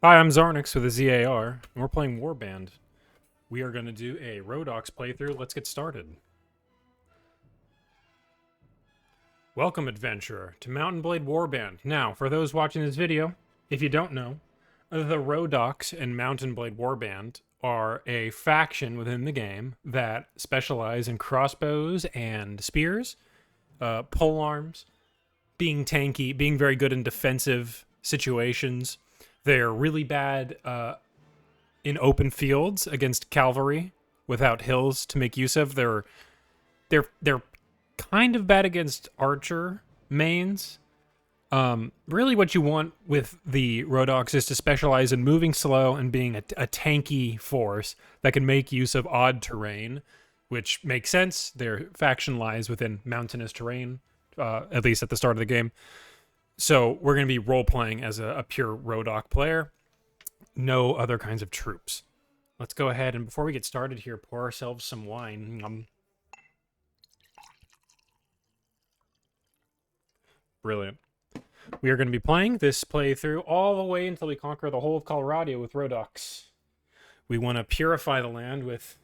Hi, I'm Zarnix with a ZAR, and we're playing Warband. We are going to do a Rhodok's playthrough. Let's get started. Welcome, adventurer, to Mountain Blade Warband. Now, for those watching this video, if you don't know, the Rhodoks and Mountain Blade Warband are a faction within the game that specialize in crossbows and spears, pole arms, being tanky, being very good in defensive situations. They're really bad in open fields against cavalry without hills to make use of. They're kind of bad against archer mains. Really what you want with the Rhodoks is to specialize in moving slow and being a tanky force that can make use of odd terrain, which makes sense. Their faction lies within mountainous terrain, at least at the start of the game. So we're going to be role-playing as a pure Rhodok player. No other kinds of troops. Let's go ahead and before we get started here, pour ourselves some wine. Brilliant. We are going to be playing this playthrough all the way until we conquer the whole of Calradia with Rhodoks. We want to purify the land with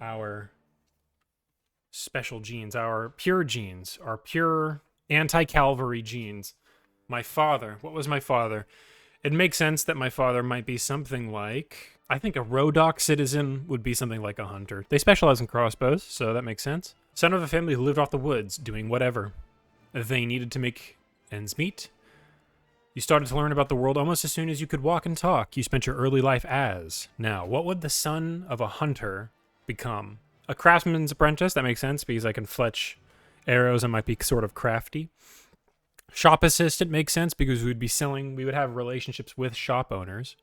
our special genes, our pure genes, our pure anti-cavalry genes. My father. What was my father? It makes sense that my father might be something like... I think a Rhodok citizen would be something like a hunter. They specialize in crossbows, so that makes sense. Son of a family who lived off the woods, doing whatever they needed to make ends meet. You started to learn about the world almost as soon as you could walk and talk. You spent your early life as. Now, what would the son of a hunter become? A craftsman's apprentice? That makes sense, because I can fletch arrows and might be sort of crafty. Shop assistant makes sense because we would have relationships with shop owners,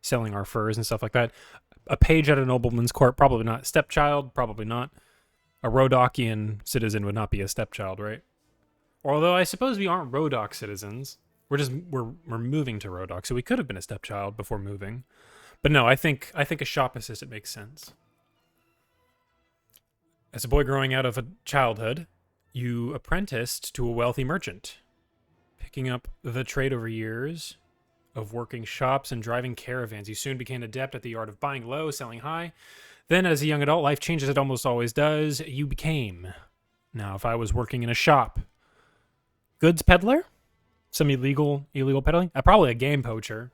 selling our furs and stuff like that. A page at a nobleman's court, probably not. Stepchild, probably not. A Rhodokian citizen would not be a stepchild, right? Although I suppose we aren't Rhodok citizens. We're moving to Rhodok, so we could have been a stepchild before moving. But no, I think a shop assistant makes sense. As a boy growing out of a childhood, you apprenticed to a wealthy merchant, picking up the trade over years of working shops and driving caravans. You soon became adept at the art of buying low, selling high. Then, as a young adult, life changes, it almost always does. You became. Now, if I was working in a shop, goods peddler? Some illegal peddling? Probably a game poacher.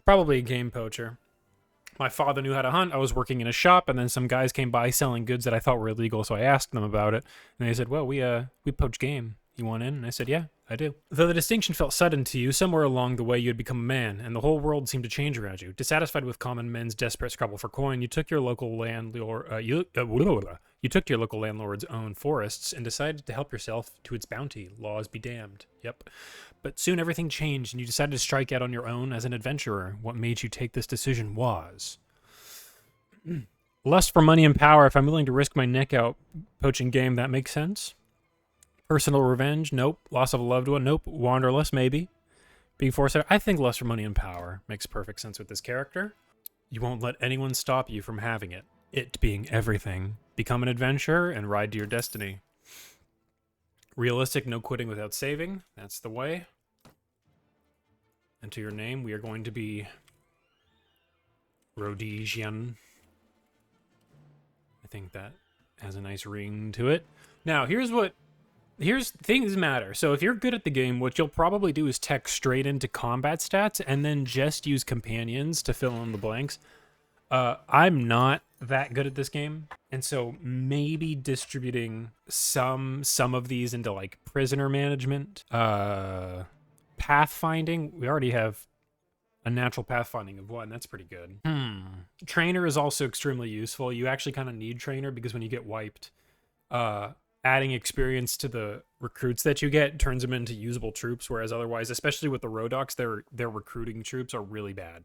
Probably a game poacher. My father knew how to hunt. I was working in a shop, and then some guys came by selling goods that I thought were illegal, so I asked them about it. And they said, well, we poach game. You want in? And I said, yeah, I do. Though the distinction felt sudden to you, somewhere along the way you had become a man, and the whole world seemed to change around you. Dissatisfied with common men's desperate scrabble for coin, you took to your local landlord's own forests and decided to help yourself to its bounty. Laws be damned. Yep. But soon everything changed, and you decided to strike out on your own as an adventurer. What made you take this decision was... lust for money and power. If I'm willing to risk my neck out poaching game, that makes sense. Personal revenge? Nope. Loss of a loved one? Nope. Wanderlust? Maybe. Being forced out? I think lust for money and power makes perfect sense with this character. You won't let anyone stop you from having it. It being everything. Become an adventurer and ride to your destiny. Realistic, no quitting without saving. That's the way. And to your name, we are going to be Rhodesian. I think that has a nice ring to it. Now, here's things matter. So if you're good at the game, what you'll probably do is text straight into combat stats and then just use companions to fill in the blanks. I'm not that good at this game, and so maybe distributing some of these into like prisoner management, pathfinding. We already have a natural pathfinding of 1. That's pretty good. Trainer is also extremely useful. You actually kind of need trainer because when you get wiped, adding experience to the recruits that you get turns them into usable troops, whereas otherwise, especially with the Rhodoks, their recruiting troops are really bad.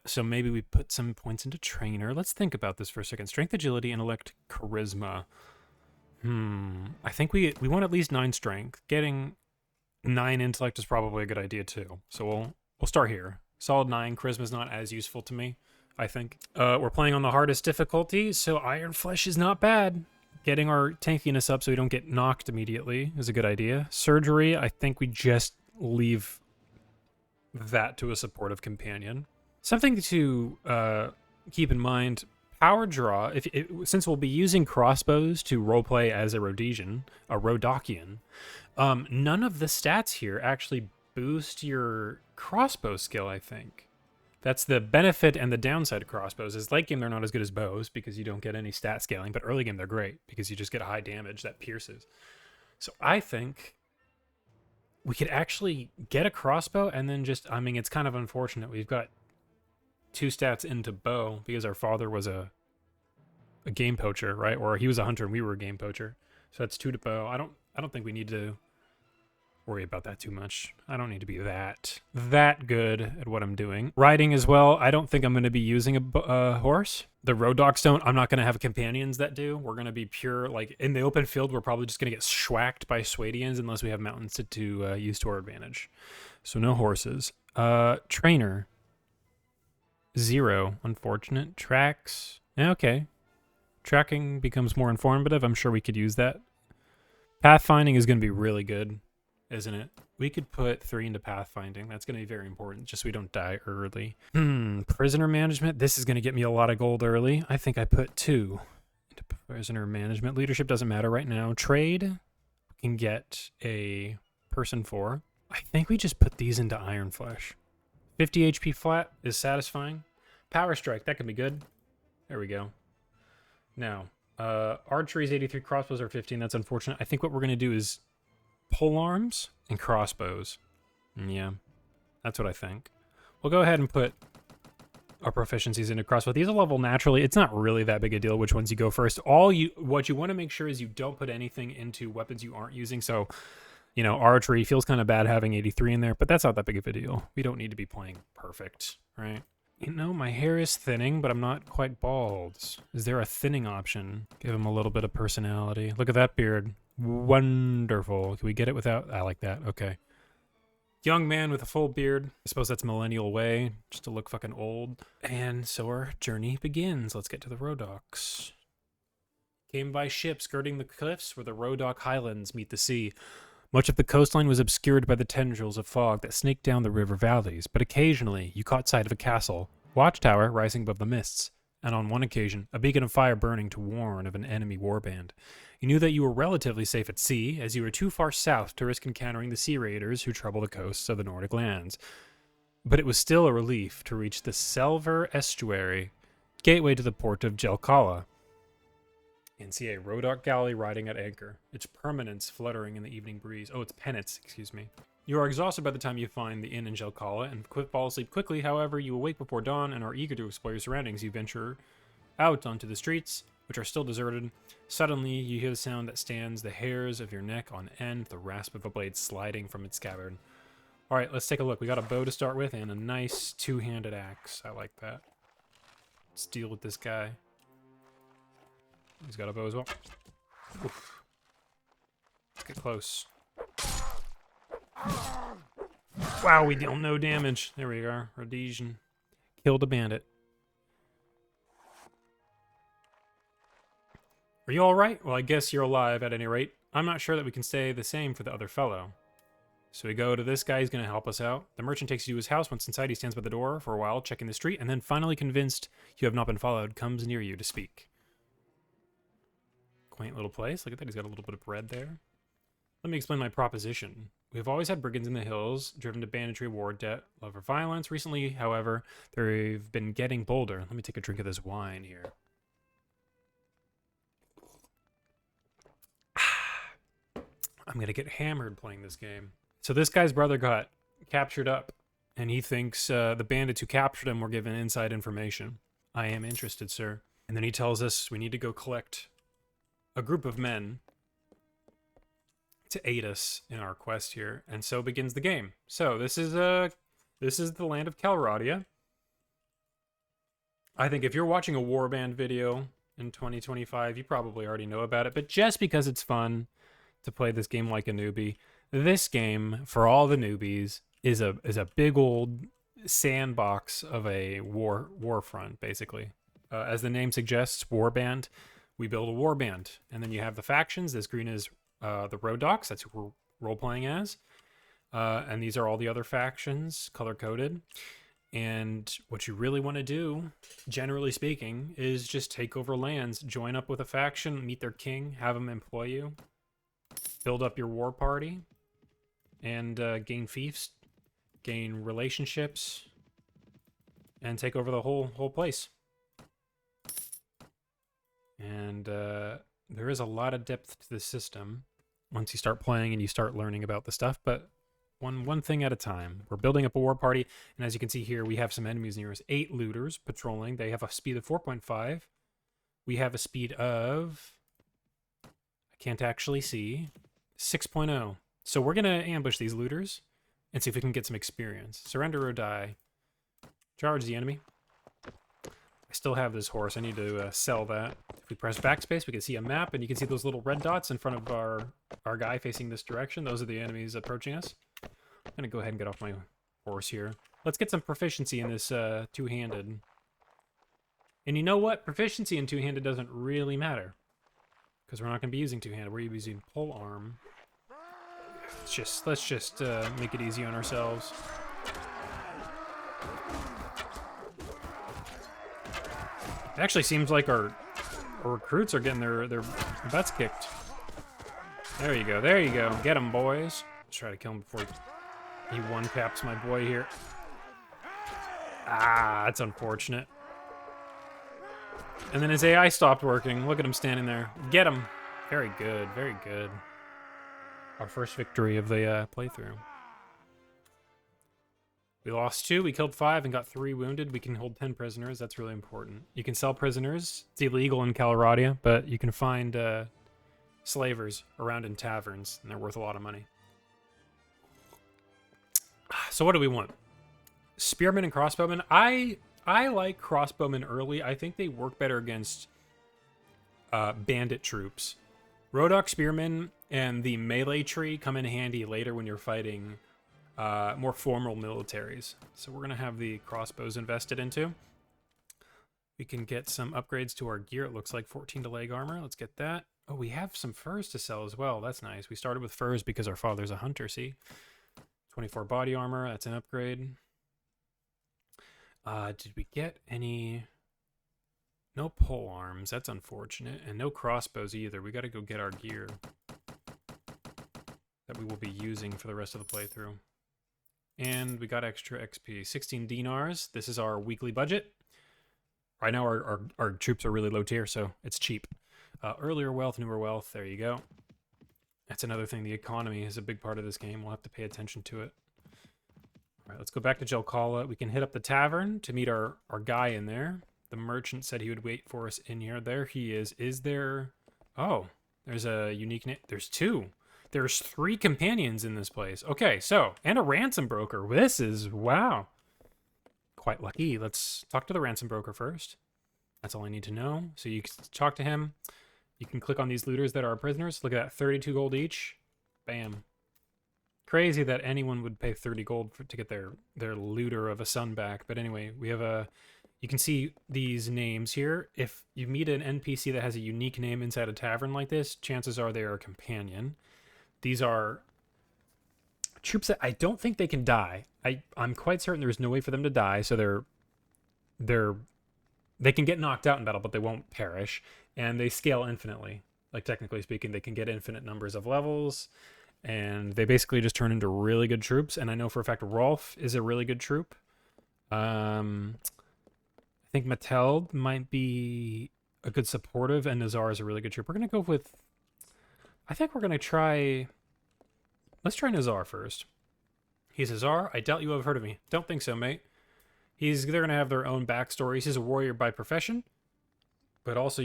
So maybe we put some points into trainer. Let's think about this for a second. Strength, agility, intellect, charisma. I think we want at least 9 strength. Getting 9 intellect is probably a good idea too. So we'll start here. Solid 9. Charisma's not as useful to me, I think. We're playing on the hardest difficulty, so Iron Flesh is not bad. Getting our tankiness up so we don't get knocked immediately is a good idea. Surgery, I think we just leave that to a supportive companion. Something to keep in mind, power draw, since we'll be using crossbows to roleplay as a Rhodokian, none of the stats here actually boost your crossbow skill, I think. That's the benefit and the downside of crossbows. Is late game they're not as good as bows because you don't get any stat scaling, but early game they're great because you just get high damage that pierces. So I think we could actually get a crossbow and then just, I mean, it's kind of unfortunate. We've got 2 stats into bow because our father was a game poacher, right? Or he was a hunter and we were a game poacher. So that's 2 to bow. I don't think we need to worry about that too much. I don't need to be that good at what I'm doing. Riding as well, I don't think I'm going to be using a horse. The Rhodoks don't. I'm not going to have companions that do. We're going to be pure, like, in the open field, we're probably just going to get schwacked by Swadians unless we have mountains to use to our advantage. So no horses. Trainer. 0. Unfortunate. Tracks. Okay. Tracking becomes more informative. I'm sure we could use that. Pathfinding is going to be really good, isn't it? We could put 3 into pathfinding. That's going to be very important, just so we don't die early. Prisoner management. This is going to get me a lot of gold early. I think I put 2 into prisoner management. Leadership doesn't matter right now. Trade, we can get a person 4. I think we just put these into Iron Flesh. 50 HP flat is satisfying. Power strike, that could be good. There we go. Now, archery is 83, crossbows are 15. That's unfortunate. I think what we're going to do is pole arms and crossbows. Yeah, that's what I think. We'll go ahead and put our proficiencies into crossbow. These will level naturally. It's not really that big a deal which ones you go first. What you want to make sure is you don't put anything into weapons you aren't using. So, you know, archery feels kind of bad having 83 in there, but that's not that big of a deal. We don't need to be playing perfect, right? You know, my hair is thinning, but I'm not quite bald. Is there a thinning option? Give him a little bit of personality. Look at that beard. Wonderful. Can we get it without? I like that. Okay. Young man with a full beard. I suppose that's millennial way, just to look fucking old. And so our journey begins. Let's get to the Rhodoks. Came by ship skirting the cliffs where the Rhodok highlands meet the sea. Much of the coastline was obscured by the tendrils of fog that snaked down the river valleys, but occasionally you caught sight of a castle, watchtower rising above the mists, and on one occasion, a beacon of fire burning to warn of an enemy warband. You knew that you were relatively safe at sea, as you were too far south to risk encountering the sea raiders who trouble the coasts of the Nordic lands. But it was still a relief to reach the Selver estuary, gateway to the port of Jelkala, and see a Rhodok galley riding at anchor, its permanence fluttering in the evening breeze. Oh, it's pennants, excuse me. You are exhausted by the time you find the inn in Jelkala and fall asleep quickly. However, you awake before dawn and are eager to explore your surroundings. You venture out onto the streets, which are still deserted. Suddenly, you hear the sound that stands the hairs of your neck on end, the rasp of a blade sliding from its scabbard. All right, let's take a look. We got a bow to start with and a nice 2-handed axe. I like that. Let's deal with this guy. He's got a bow as well. Oof. Let's get close. Wow, we deal no damage. There we are. Rhodesian. Killed a bandit. Are you alright? Well, I guess you're alive at any rate. I'm not sure that we can say the same for the other fellow. So we go to this guy. He's going to help us out. The merchant takes you to his house. Once inside, he stands by the door for a while, checking the street, and then finally convinced you have not been followed, comes near you to speak. Quaint little place. Look at that. He's got a little bit of bread there. Let me explain my proposition. We have always had brigands in the hills, driven to banditry, war, debt, love, or violence. Recently, however, they've been getting bolder. Let me take a drink of this wine here. I'm going to get hammered playing this game. So this guy's brother got captured up, and he thinks the bandits who captured him were given inside information. I am interested, sir. And then he tells us we need to go collect a group of men to aid us in our quest here, and so begins the game. So this is the land of Calradia. I think if you're watching a Warband video in 2025, you probably already know about it, but just because it's fun to play this game like a newbie, this game for all the newbies is a big old sandbox of a war front, basically. As the name suggests, Warband. We build a warband, and then you have the factions. This green is the Rhodoks. That's who we're role-playing as. And these are all the other factions, color-coded. And what you really want to do, generally speaking, is just take over lands, join up with a faction, meet their king, have them employ you, build up your war party, and gain fiefs, gain relationships, and take over the whole place. And there is a lot of depth to the system once you start playing and you start learning about the stuff, but one thing at a time. We're building up a war party, and as you can see here, we have some enemies near us. 8 looters patrolling. They have a speed of 4.5. We have a speed of... I can't actually see. 6.0. So we're going to ambush these looters and see if we can get some experience. Surrender or die. Charge the enemy. I still have this horse. I need to sell that. If we press backspace, we can see a map, and you can see those little red dots in front of our guy facing this direction. Those are the enemies approaching us. I'm going to go ahead and get off my horse here. Let's get some proficiency in this two-handed. And you know what? Proficiency in two-handed doesn't really matter, because we're not going to be using two-handed. We're using pole arm. Let's just make it easy on ourselves. It actually seems like our recruits are getting their butts kicked. There you go. There you go. Get him, boys. Let's try to kill him before he one-taps my boy here. Ah, that's unfortunate. And then his AI stopped working. Look at him standing there. Get him. Very good. Very good. Our first victory of the playthrough. We lost 2, we killed 5, and got 3 wounded. We can hold 10 prisoners. That's really important. You can sell prisoners. It's illegal in Calradia, but you can find slavers around in taverns, and they're worth a lot of money. So what do we want? Spearmen and crossbowmen. I like crossbowmen early. I think they work better against bandit troops. Rhodok spearmen and the melee tree come in handy later when you're fighting more formal militaries. So we're going to have the crossbows invested into. We can get some upgrades to our gear. It looks like 14 to leg armor. Let's get that. Oh, we have some furs to sell as well. That's nice. We started with furs because our father's a hunter, see? 24 body armor. That's an upgrade. Did we get any... No pole arms. That's unfortunate. And no crossbows either. We got to go get our gear that we will be using for the rest of the playthrough. And we got extra XP. 16 dinars. This is our weekly budget. Right now our troops are really low tier, so it's cheap. Earlier wealth, newer wealth. There you go. That's another thing. The economy is a big part of this game. We'll have to pay attention to it. All right, let's go back to Jelkala. We can hit up the tavern to meet our guy in there. The merchant said he would wait for us in here. There he is. Is there... Oh, there's a unique name. There's 2. There's 3 companions in this place. Okay, so, and a ransom broker. This is, wow. Quite lucky. Let's talk to the ransom broker first. That's all I need to know. So you can talk to him. You can click on these looters that are prisoners. Look at that, 32 gold each. Bam. Crazy that anyone would pay 30 gold to get their looter of a son back. But anyway, we have a... You can see these names here. If you meet an NPC that has a unique name inside a tavern like this, chances are they are a companion. These are troops that I don't think they can die. I'm quite certain there's no way for them to die, so they can get knocked out in battle, but they won't perish. And they scale infinitely. Like, technically speaking, they can get infinite numbers of levels, and they basically just turn into really good troops. And I know for a fact Rolf is a really good troop. I think Mateld might be a good supportive, and Nazar is a really good troop. We're going to go with... I think we're going to try... Let's try Nazar first. He's Nazar. I doubt you have heard of me. Don't think so, mate. They're going to have their own backstories. He's a warrior by profession, but also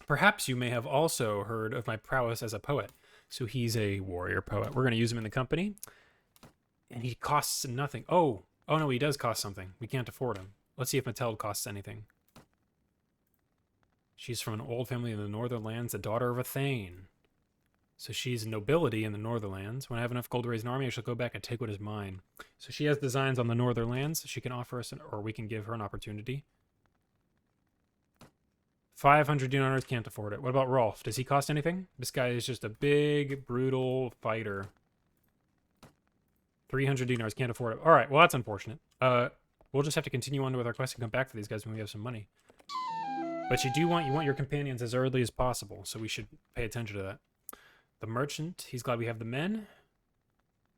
perhaps you may have also heard of my prowess as a poet. So he's a warrior poet. We're going to use him in the company, and he costs nothing. Oh no, he does cost something. We can't afford him. Let's see if Mateld costs anything. She's from an old family in the Northern Lands, the daughter of a Thane. So she's nobility in the Northern Lands. When I have enough gold to raise an army, I shall go back and take what is mine. So she has designs on the Northern Lands. She can offer us, or we can give her an opportunity. 500 dinars, can't afford it. What about Rolf? Does he cost anything? This guy is just a big, brutal fighter. 300 dinars, can't afford it. All right, well, that's unfortunate. We'll just have to continue on with our quest and come back for these guys when we have some money. But you want your companions as early as possible, so we should pay attention to that. The merchant, he's glad we have the men.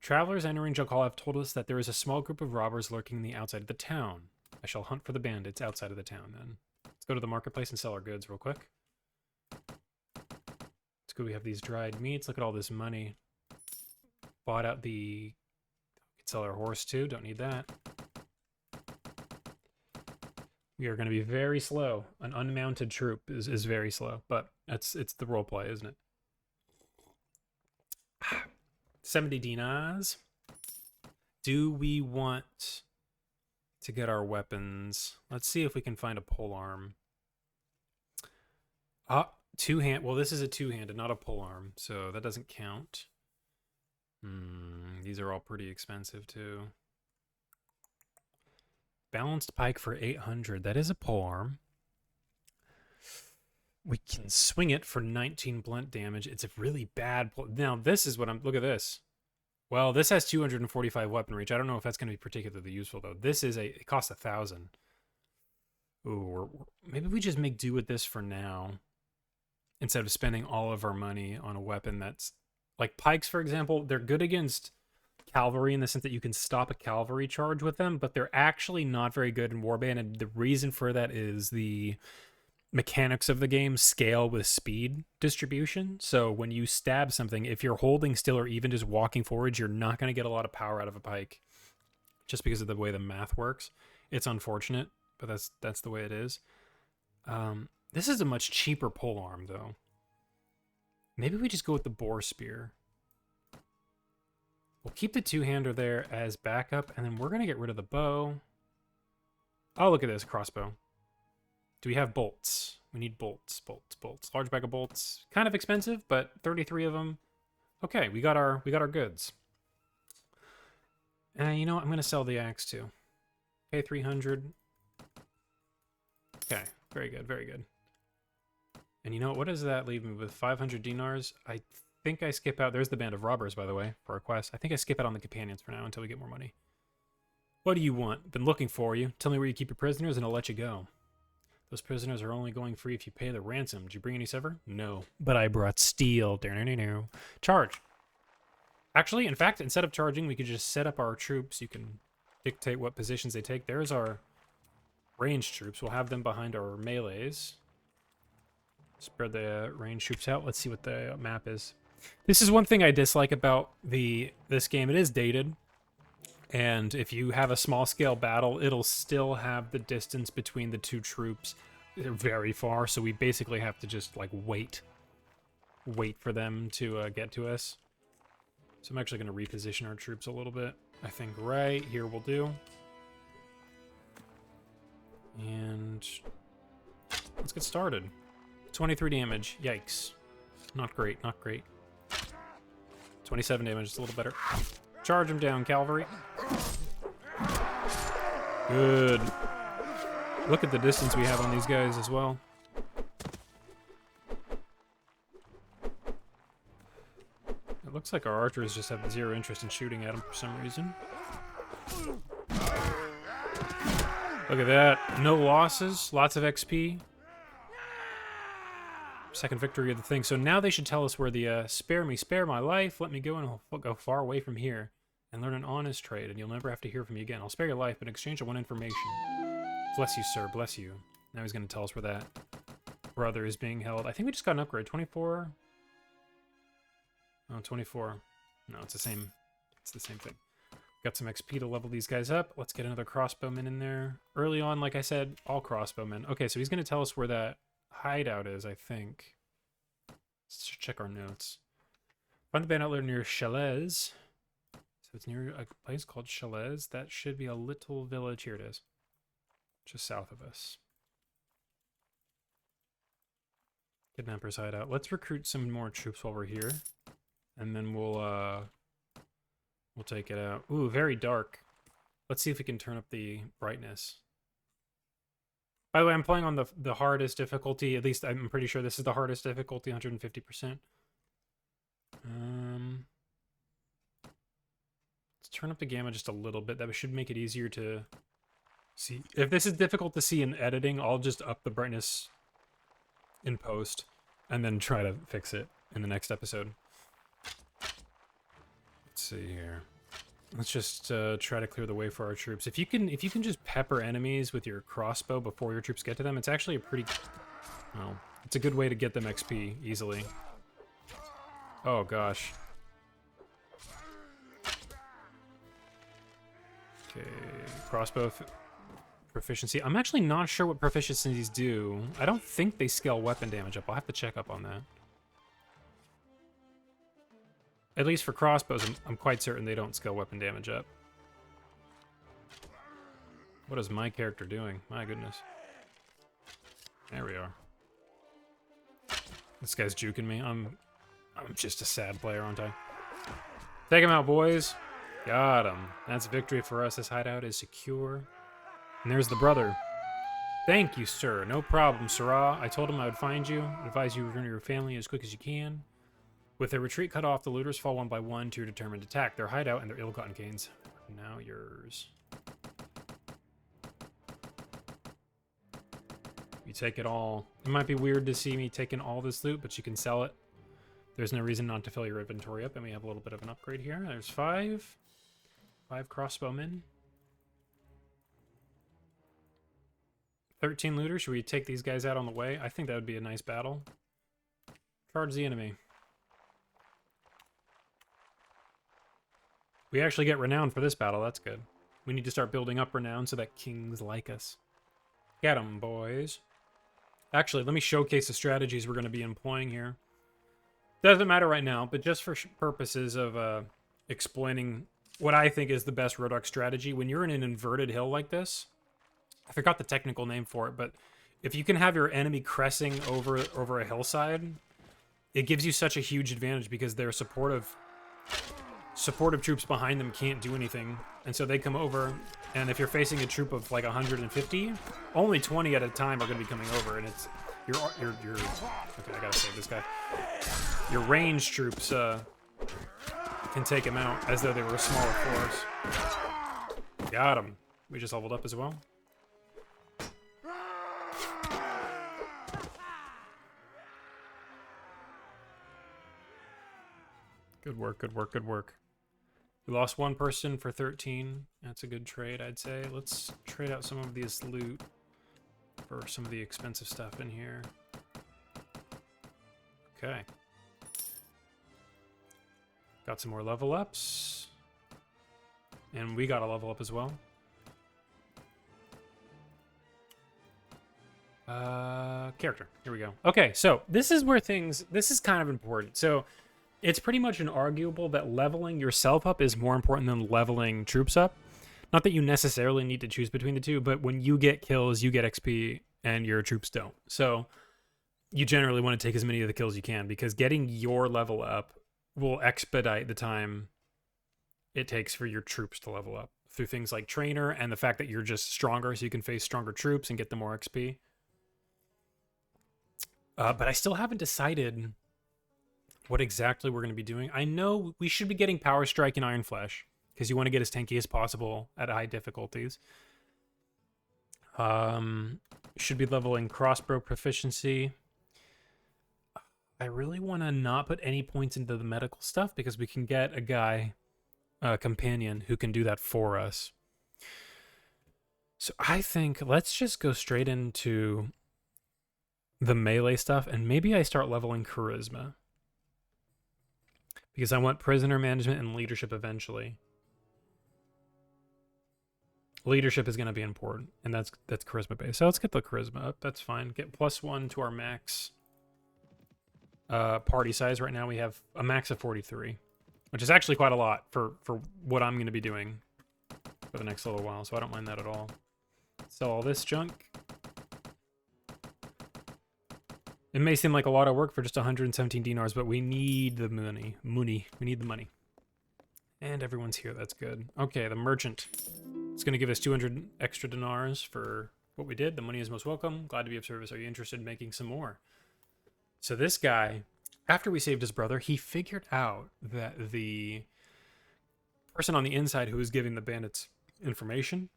Travelers entering Jokal have told us that there is a small group of robbers lurking in the outside of the town. I shall hunt for the bandits outside of the town, then. Let's go to the marketplace and sell our goods real quick. It's good we have these dried meats. Look at all this money. Bought out the... Could sell our horse, too. Don't need that. We are going to be very slow. An unmounted troop is very slow, but it's the roleplay, isn't it? 70 dinars. Do we want to get our weapons? Let's see if we can find a polearm. Two-hand. Well, this is a two-handed, not a polearm, so that doesn't count. These are all pretty expensive, too. Balanced pike for 800. That is a polearm. We can swing it for 19 blunt damage. It's a really bad... Now, this is what I'm... Look at this. Well, this has 245 weapon reach. I don't know if that's going to be particularly useful, though. This is a... It costs 1,000. Ooh, maybe we just make do with this for now. Instead of spending all of our money on a weapon that's... Like pikes, for example, they're good against cavalry in the sense that you can stop a cavalry charge with them, but they're actually not very good in Warband, and the reason for that is the... mechanics of the game scale with speed distribution. So when you stab something, if you're holding still or even just walking forwards, you're not going to get a lot of power out of a pike just because of the way the math works. It's unfortunate, but that's the way it is. This is a much cheaper polearm, though. Maybe we just go with the boar spear. We'll keep the two-hander there as backup, and then we're going to get rid of the bow. Oh, look at this crossbow. Do we have bolts? We need bolts. Large bag of bolts. Kind of expensive, but 33 of them. Okay, we got our goods. You know what? I'm going to sell the axe too. Pay 300. Okay, very good, very good. And you know what does that leave me with? 500 dinars. I think I skip out. There's the band of robbers, by the way, for our quest. I think I skip out on the companions for now until we get more money. What do you want? Been looking for you. Tell me where you keep your prisoners and I'll let you go. Those prisoners are only going free if you pay the ransom. Did you bring any silver? No. But I brought steel. Charge. Actually, in fact, instead of charging, we could just set up our troops. You can dictate what positions they take. There's our ranged troops. We'll have them behind our melees. Spread the ranged troops out. Let's see what the map is. This is one thing I dislike about this game. It is dated. And if you have a small-scale battle, it'll still have the distance between the two troops very far. So we basically have to just, like, wait for them to get to us. So I'm actually going to reposition our troops a little bit. I think right here will do. And let's get started. 23 damage. Yikes. Not great, not great. 27 damage, it's a little better. Charge them down, cavalry. Good. Look at the distance we have on these guys as well. It looks like our archers just have zero interest in shooting at them for some reason. Look at that. No losses, lots of XP. Second victory of the thing. So now they should tell us where the spare my life, let me go and I'll go far away from here and learn an honest trade, and you'll never have to hear from me again. I'll spare your life, but in exchange I want information. Bless you, sir, bless you. Now he's going to tell us where that brother is being held. I think we just got an upgrade. 24? Oh, 24. No, it's the same thing. Got some XP to level these guys up. Let's get another crossbowman in there. Early on, like I said, all crossbowmen. Okay, so he's going to tell us where that hideout is, I think. Let's check our notes. Find the band outlet near Chalets. So it's near a place called Chalets. That should be a little village. Here it is. Just south of us. Kidnapper's hideout. Let's recruit some more troops while we're here. And then we'll take it out. Ooh, very dark. Let's see if we can turn up the brightness. By the way, I'm playing on the hardest difficulty. At least I'm pretty sure this is the hardest difficulty, 150%. Let's Let's turn up the gamma just a little bit. That should make it easier to see. If this is difficult to see in editing, I'll just up the brightness in post and then try to fix it in the next episode. Let's see here. Let's just try to clear the way for our troops. If you can just pepper enemies with your crossbow before your troops get to them, it's actually a pretty, well, it's a good way to get them XP easily. Oh gosh. Okay, crossbow proficiency. I'm actually not sure what proficiencies do. I don't think they scale weapon damage up. I'll have to check up on that. At least for crossbows, I'm quite certain they don't scale weapon damage up. What is my character doing? My goodness. There we are. This guy's juking me. I'm just a sad player, aren't I? Take him out, boys. Got him. That's victory for us. This hideout is secure. And there's the brother. Thank you, sir. No problem, Sirrah. I told him I would find you. Advise you return to your family as quick as you can. With their retreat cut off, the looters fall one by one to your determined attack. Their hideout and their ill-gotten gains are now yours. You take it all. It might be weird to see me taking all this loot, but you can sell it. There's no reason not to fill your inventory up, and we have a little bit of an upgrade here. There's 5 crossbowmen. 13 looters. Should we take these guys out on the way? I think that would be a nice battle. Charge the enemy. We actually get renown for this battle. That's good. We need to start building up renown so that kings like us. Get 'em, boys. Actually, let me showcase the strategies we're going to be employing here. Doesn't matter right now, but just for purposes of explaining what I think is the best Rhodok strategy, when you're in an inverted hill like this, I forgot the technical name for it, but if you can have your enemy cressing over a hillside, it gives you such a huge advantage because their supportive troops behind them can't do anything, and so they come over, and if you're facing a troop of like 150, only 20 at a time are going to be coming over, and it's your okay, I gotta save this guy. Your ranged troops can take him out as though they were a smaller force. Got him. We just leveled up as well. Good work, good work, good work. We lost 1 person for 13. That's a good trade, I'd say. Let's trade out some of this loot for some of the expensive stuff in here. Okay. Got some more level ups. And we got a level up as well. Character. Here we go. Okay, so this is where this is kind of important. So it's pretty much inarguable that leveling yourself up is more important than leveling troops up. Not that you necessarily need to choose between the two, but when you get kills, you get XP, and your troops don't. So you generally want to take as many of the kills you can, because getting your level up will expedite the time it takes for your troops to level up through things like trainer and the fact that you're just stronger, so you can face stronger troops and get them more XP. But I still haven't decided what exactly we're going to be doing. I know we should be getting Power Strike and Iron Flesh, because you want to get as tanky as possible at high difficulties. Should be leveling crossbow proficiency. I really want to not put any points into the medical stuff, because we can get a guy, a companion, who can do that for us. So I think let's just go straight into the melee stuff, and maybe I start leveling charisma, because I want prisoner management and leadership eventually. Leadership is going to be important, and that's charisma based. So let's get the charisma up. That's fine. Get +1 to our max party size. Right now we have a max of 43, which is actually quite a lot for what I'm going to be doing for the next little while, so I don't mind that at all. Sell all this junk. It may seem like a lot of work for just 117 dinars, but we need the money. We need the money. And everyone's here. That's good. Okay, the merchant. It's going to give us 200 extra dinars for what we did. The money is most welcome. Glad to be of service. Are you interested in making some more? So this guy, after we saved his brother, he figured out that the person on the inside who was giving the bandits information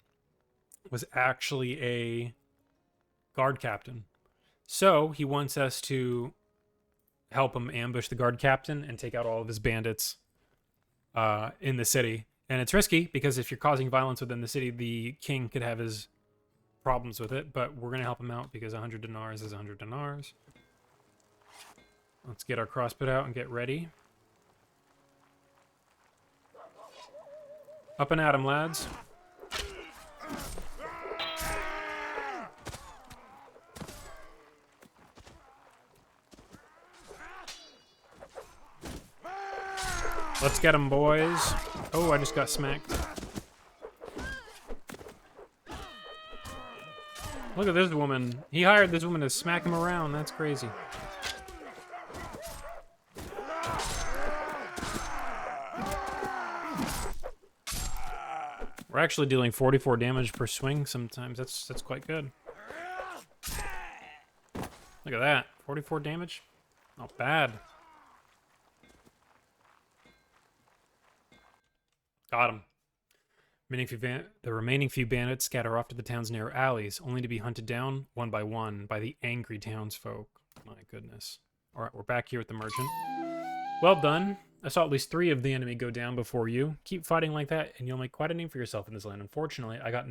was actually a guard captain. So he wants us to help him ambush the guard captain and take out all of his bandits in the city. And it's risky because if you're causing violence within the city, the king could have his problems with it. But we're going to help him out because 100 dinars is 100 dinars. Let's get our crossbow out and get ready. Up and at him, lads. Let's get him, boys. Oh, I just got smacked. Look at this woman. He hired this woman to smack him around. That's crazy. We're actually dealing 44 damage per swing sometimes. That's quite good. Look at that. 44 damage. Not bad. Got him. The remaining few bandits scatter off to the town's narrow alleys, only to be hunted down one by one by the angry townsfolk. My goodness. All right, we're back here with the merchant. Well done. I saw at least 3 of the enemy go down before you. Keep fighting like that, and you'll make quite a name for yourself in this land. Unfortunately, I got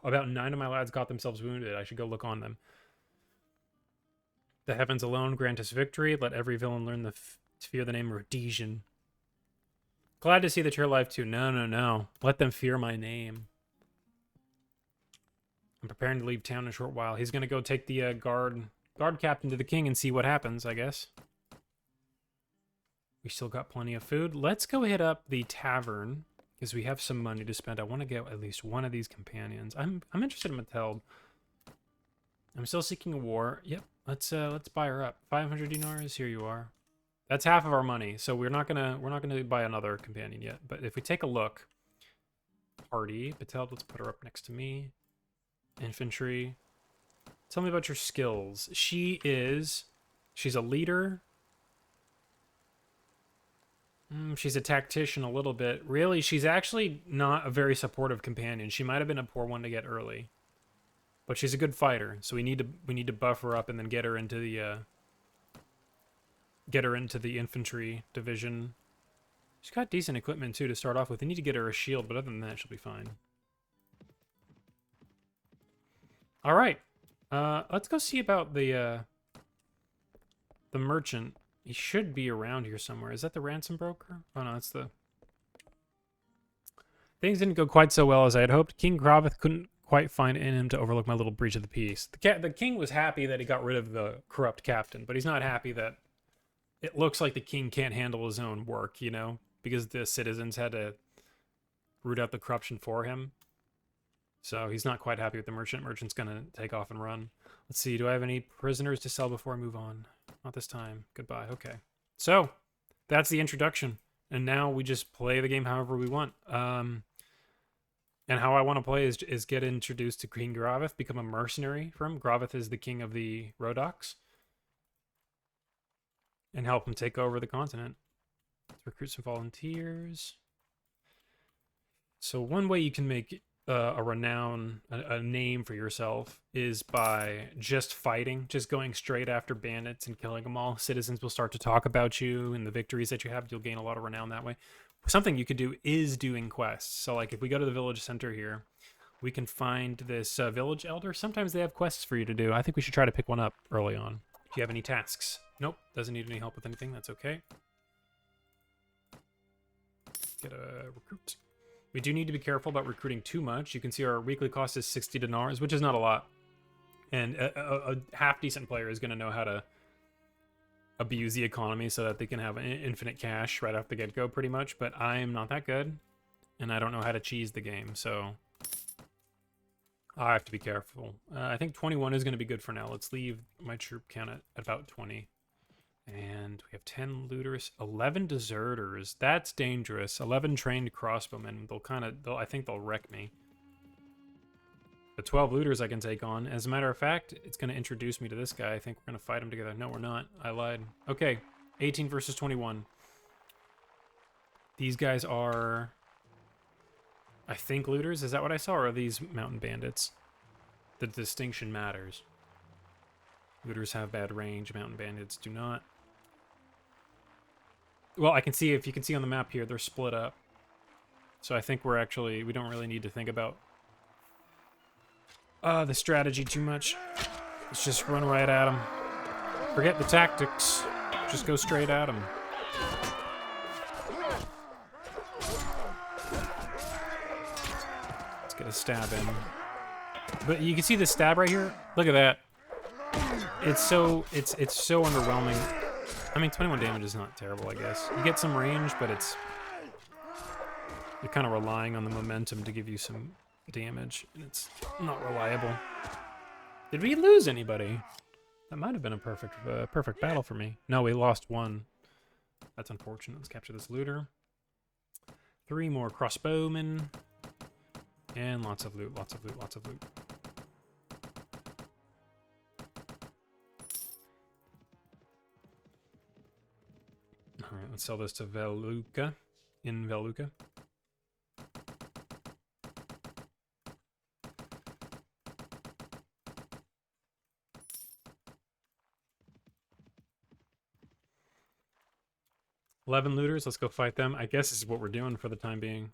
about 9 of my lads got themselves wounded. I should go look on them. The heavens alone grant us victory. Let every villain learn to fear the name Rhodesian. Glad to see that you're alive too. No, no, no. Let them fear my name. I'm preparing to leave town in a short while. He's going to go take the guard captain to the king and see what happens, I guess. We still got plenty of food. Let's go hit up the tavern because we have some money to spend. I want to get at least one of these companions. I'm interested in Mathilde. I'm still seeking a war. Yep. Let's buy her up. 500 dinars. Here you are. That's half of our money, so we're not gonna buy another companion yet. But if we take a look, party, Battelle, let's put her up next to me. Infantry. Tell me about your skills. She's a leader. She's a tactician a little bit. Really, she's actually not a very supportive companion. She might have been a poor one to get early, but she's a good fighter. So we need to buff her up and then get her into the infantry division. She's got decent equipment, too, to start off with. We need to get her a shield, but other than that, she'll be fine. All right. Let's go see about the merchant. He should be around here somewhere. Is that the ransom broker? Oh, no, that's the... Things didn't go quite so well as I had hoped. King Graveth couldn't quite find it in him to overlook my little breach of the peace. The king was happy that he got rid of the corrupt captain, but he's not happy that it looks like the king can't handle his own work, you know, because the citizens had to root out the corruption for him. So he's not quite happy with the merchant. Merchant's going to take off and run. Let's see. Do I have any prisoners to sell before I move on? Not this time. Goodbye. Okay. So that's the introduction. And now we just play the game however we want. And how I want to play is get introduced to King Graveth, become a mercenary for him. Graveth is the king of the Rhodoks. And help him take over the continent. Let's recruit some volunteers. So one way you can make a renown, a name for yourself, is by just fighting, just going straight after bandits and killing them all. Citizens will start to talk about you and the victories that you have. You'll gain a lot of renown that way. Something you could do is doing quests. So like if we go to the village center here, we can find this village elder. Sometimes they have quests for you to do. I think we should try to pick one up early on. Do you have any tasks? Nope, doesn't need any help with anything. That's okay. Get a recruit. We do need to be careful about recruiting too much. You can see our weekly cost is 60 dinars, which is not a lot. And a half-decent player is going to know how to abuse the economy so that they can have infinite cash right off the get-go, pretty much. But I'm not that good, and I don't know how to cheese the game, so I have to be careful. I think 21 is going to be good for now. Let's leave my troop count at about 20. And we have 10 looters, 11 deserters. That's dangerous. 11 trained crossbowmen. I think they'll wreck me. The 12 looters I can take on. As a matter of fact, it's going to introduce me to this guy. I think we're going to fight him together. No, we're not. I lied. Okay, 18 versus 21. These guys are I think looters. Is that what I saw, or are these mountain bandits? The distinction matters. Looters have bad range. Mountain bandits do not. Well, I can see, if you can see on the map here, they're split up. So I think we're actually, we don't really need to think about the strategy too much. Let's just run right at them. Forget the tactics. Just go straight at them. Let's get a stab in. But you can see the stab right here. Look at that. It's so underwhelming. I mean, 21 damage is not terrible, I guess. You get some range, but you're kind of relying on the momentum to give you some damage, and it's not reliable. Did we lose anybody? That might have been a perfect battle for me. No, we lost one. That's unfortunate. Let's capture this looter. 3 more crossbowmen. And lots of loot, lots of loot, lots of loot. Alright, let's sell this to Veluca. In Veluca. $11 looters, let's go fight them. I guess this is what we're doing for the time being.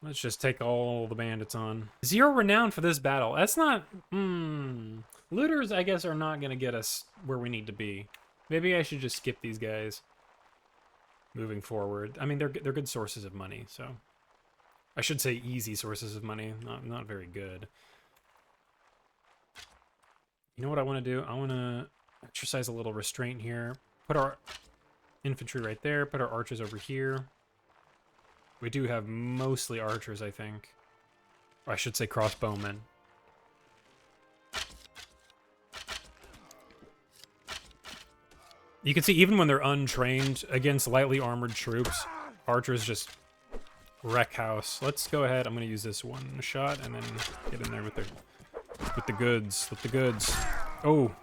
Let's just take all the bandits on. 0 renown for this battle. That's not... Looters, I guess, are not going to get us where we need to be. Maybe I should just skip these guys moving forward. I mean, they're good sources of money, so... I should say easy sources of money, not very good. You know what I want to do? I want to exercise a little restraint here. Put our infantry right there. Put our archers over here. We do have mostly archers, I think. Or I should say crossbowmen. You can see even when they're untrained against lightly armored troops, archers just wreck house. Let's go ahead. I'm going to use this one shot and then get in there with the goods. With the goods. Oh.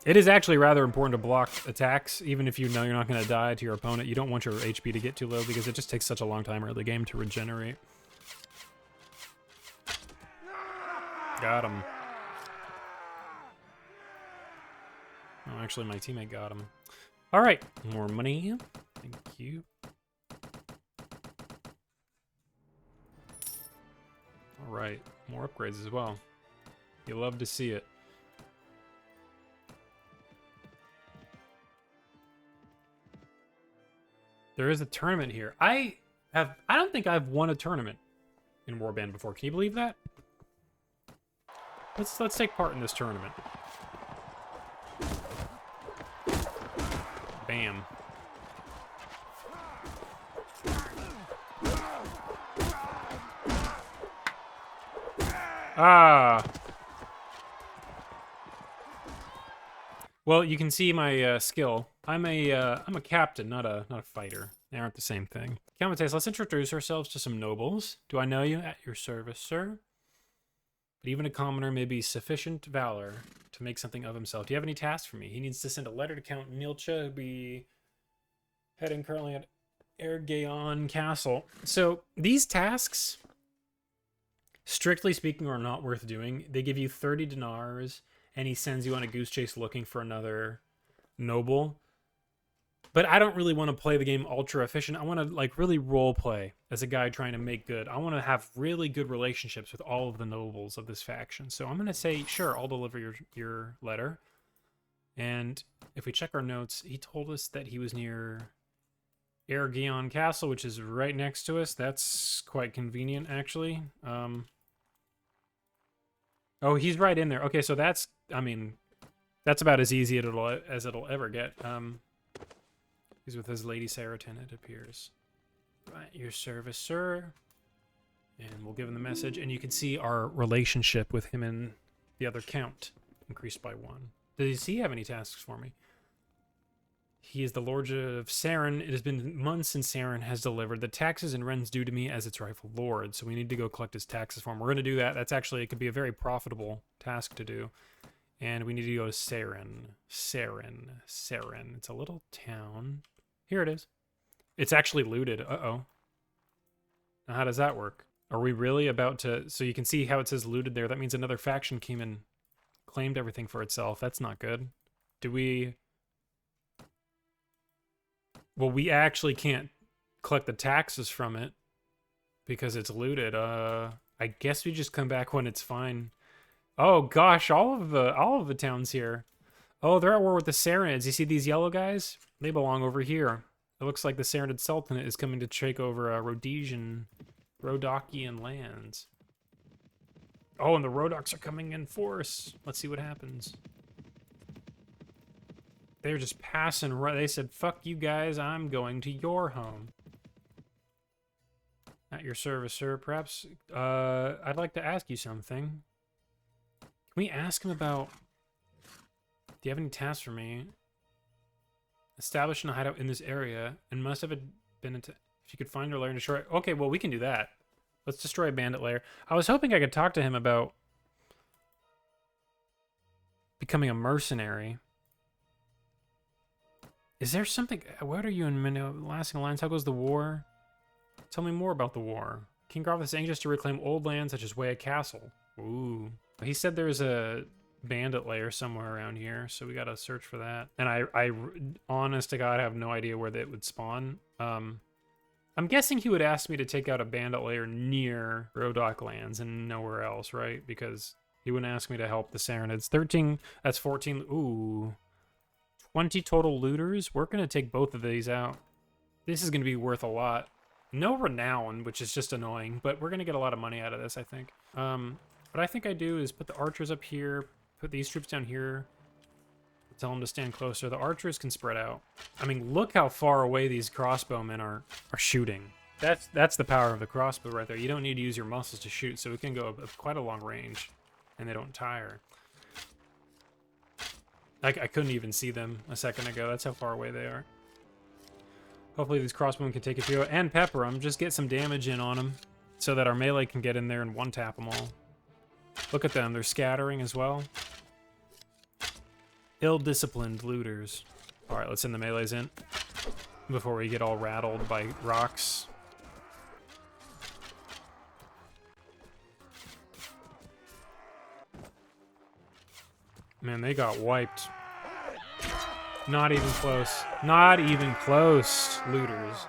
It is actually rather important to block attacks, even if you know you're not going to die to your opponent. You don't want your HP to get too low because it just takes such a long time early game to regenerate. Got him. Oh, actually, my teammate got him. All right, more money. Thank you. All right, more upgrades as well. You love to see it. There is a tournament here. I don't think I've won a tournament in Warband before. Can you believe that? Let's take part in this tournament. Bam. Ah. Well, you can see my skill. I'm a captain, not a fighter. They aren't the same thing. Countess, let's introduce ourselves to some nobles. Do I know you? At your service, sir. But even a commoner may be sufficient valor to make something of himself. Do you have any tasks for me? He needs to send a letter to Count Nilcha, who be heading currently at Ergeon Castle. So these tasks, strictly speaking, are not worth doing. They give you 30 dinars, and he sends you on a goose chase looking for another noble. But I don't really want to play the game ultra efficient. I want to like really role play as a guy trying to make good. I want to have really good relationships with all of the nobles of this faction. So I'm going to say, sure, I'll deliver your letter. And if we check our notes, he told us that he was near Ergeon Castle, which is right next to us. That's quite convenient, actually. Oh, he's right in there. Okay, so that's, I mean, that's about as easy as it'll ever get. He's with his Lady Saratin, it appears. Right, your service, sir. And we'll give him the message. And you can see our relationship with him and the other count increased by 1. Does he have any tasks for me? He is the Lord of Saren. It has been months since Saren has delivered the taxes and rents due to me as its rightful lord. So we need to go collect his taxes for him. We're going to do that. That's actually, it could be a very profitable task to do. And we need to go to Saren. Saren. It's a little town. Here it is. It's actually looted. Uh-oh. Now how does that work? Are we really about to... So you can see how it says looted there. That means another faction came and claimed everything for itself. That's not good. Do we... Well, we actually can't collect the taxes from it because it's looted. I guess we just come back when it's fine. Oh gosh, all of the towns here. Oh, they're at war with the Saranids. You see these yellow guys? They belong over here. It looks like the Saranid Sultanate is coming to take over Rhodokian lands. Oh, and the Rhodoks are coming in force. Let's see what happens. They're just passing right. They said, fuck you guys, I'm going to your home. At your service, sir. Perhaps, I'd like to ask you something. Can we ask him about... Do you have any tasks for me? Establishing a hideout in this area, and must have been... If you could find your lair and destroy it. Okay, well, we can do that. Let's destroy a bandit lair. I was hoping I could talk to him about... becoming a mercenary. Is there something... What are you in lasting alliance? How goes the war? Tell me more about the war. King Graveth is anxious to reclaim old lands such as Weah Castle. Ooh. He said there's a bandit lair somewhere around here, so we gotta search for that. And I honest to God, have no idea where that would spawn. I'm guessing he would ask me to take out a bandit lair near Rhodok lands and nowhere else, right? Because he wouldn't ask me to help the Saranids. 13, that's 14. Ooh. 20 total looters. We're going to take both of these out. This is going to be worth a lot. No renown, which is just annoying, but we're going to get a lot of money out of this, I think. What I think I do is put the archers up here, put these troops down here, tell them to stand closer. The archers can spread out. I mean, look how far away these crossbowmen are shooting. That's the power of the crossbow right there. You don't need to use your muscles to shoot, so it can go quite a long range, and they don't tire. I couldn't even see them a second ago. That's how far away they are. Hopefully these crossbowmen can take a few and pepper them. Just get some damage in on them so that our melee can get in there and one-tap them all. Look at them. They're scattering as well. Ill-disciplined looters. All right, let's send the melees in before we get all rattled by rocks. Man, they got wiped. Not even close. Not even close, looters.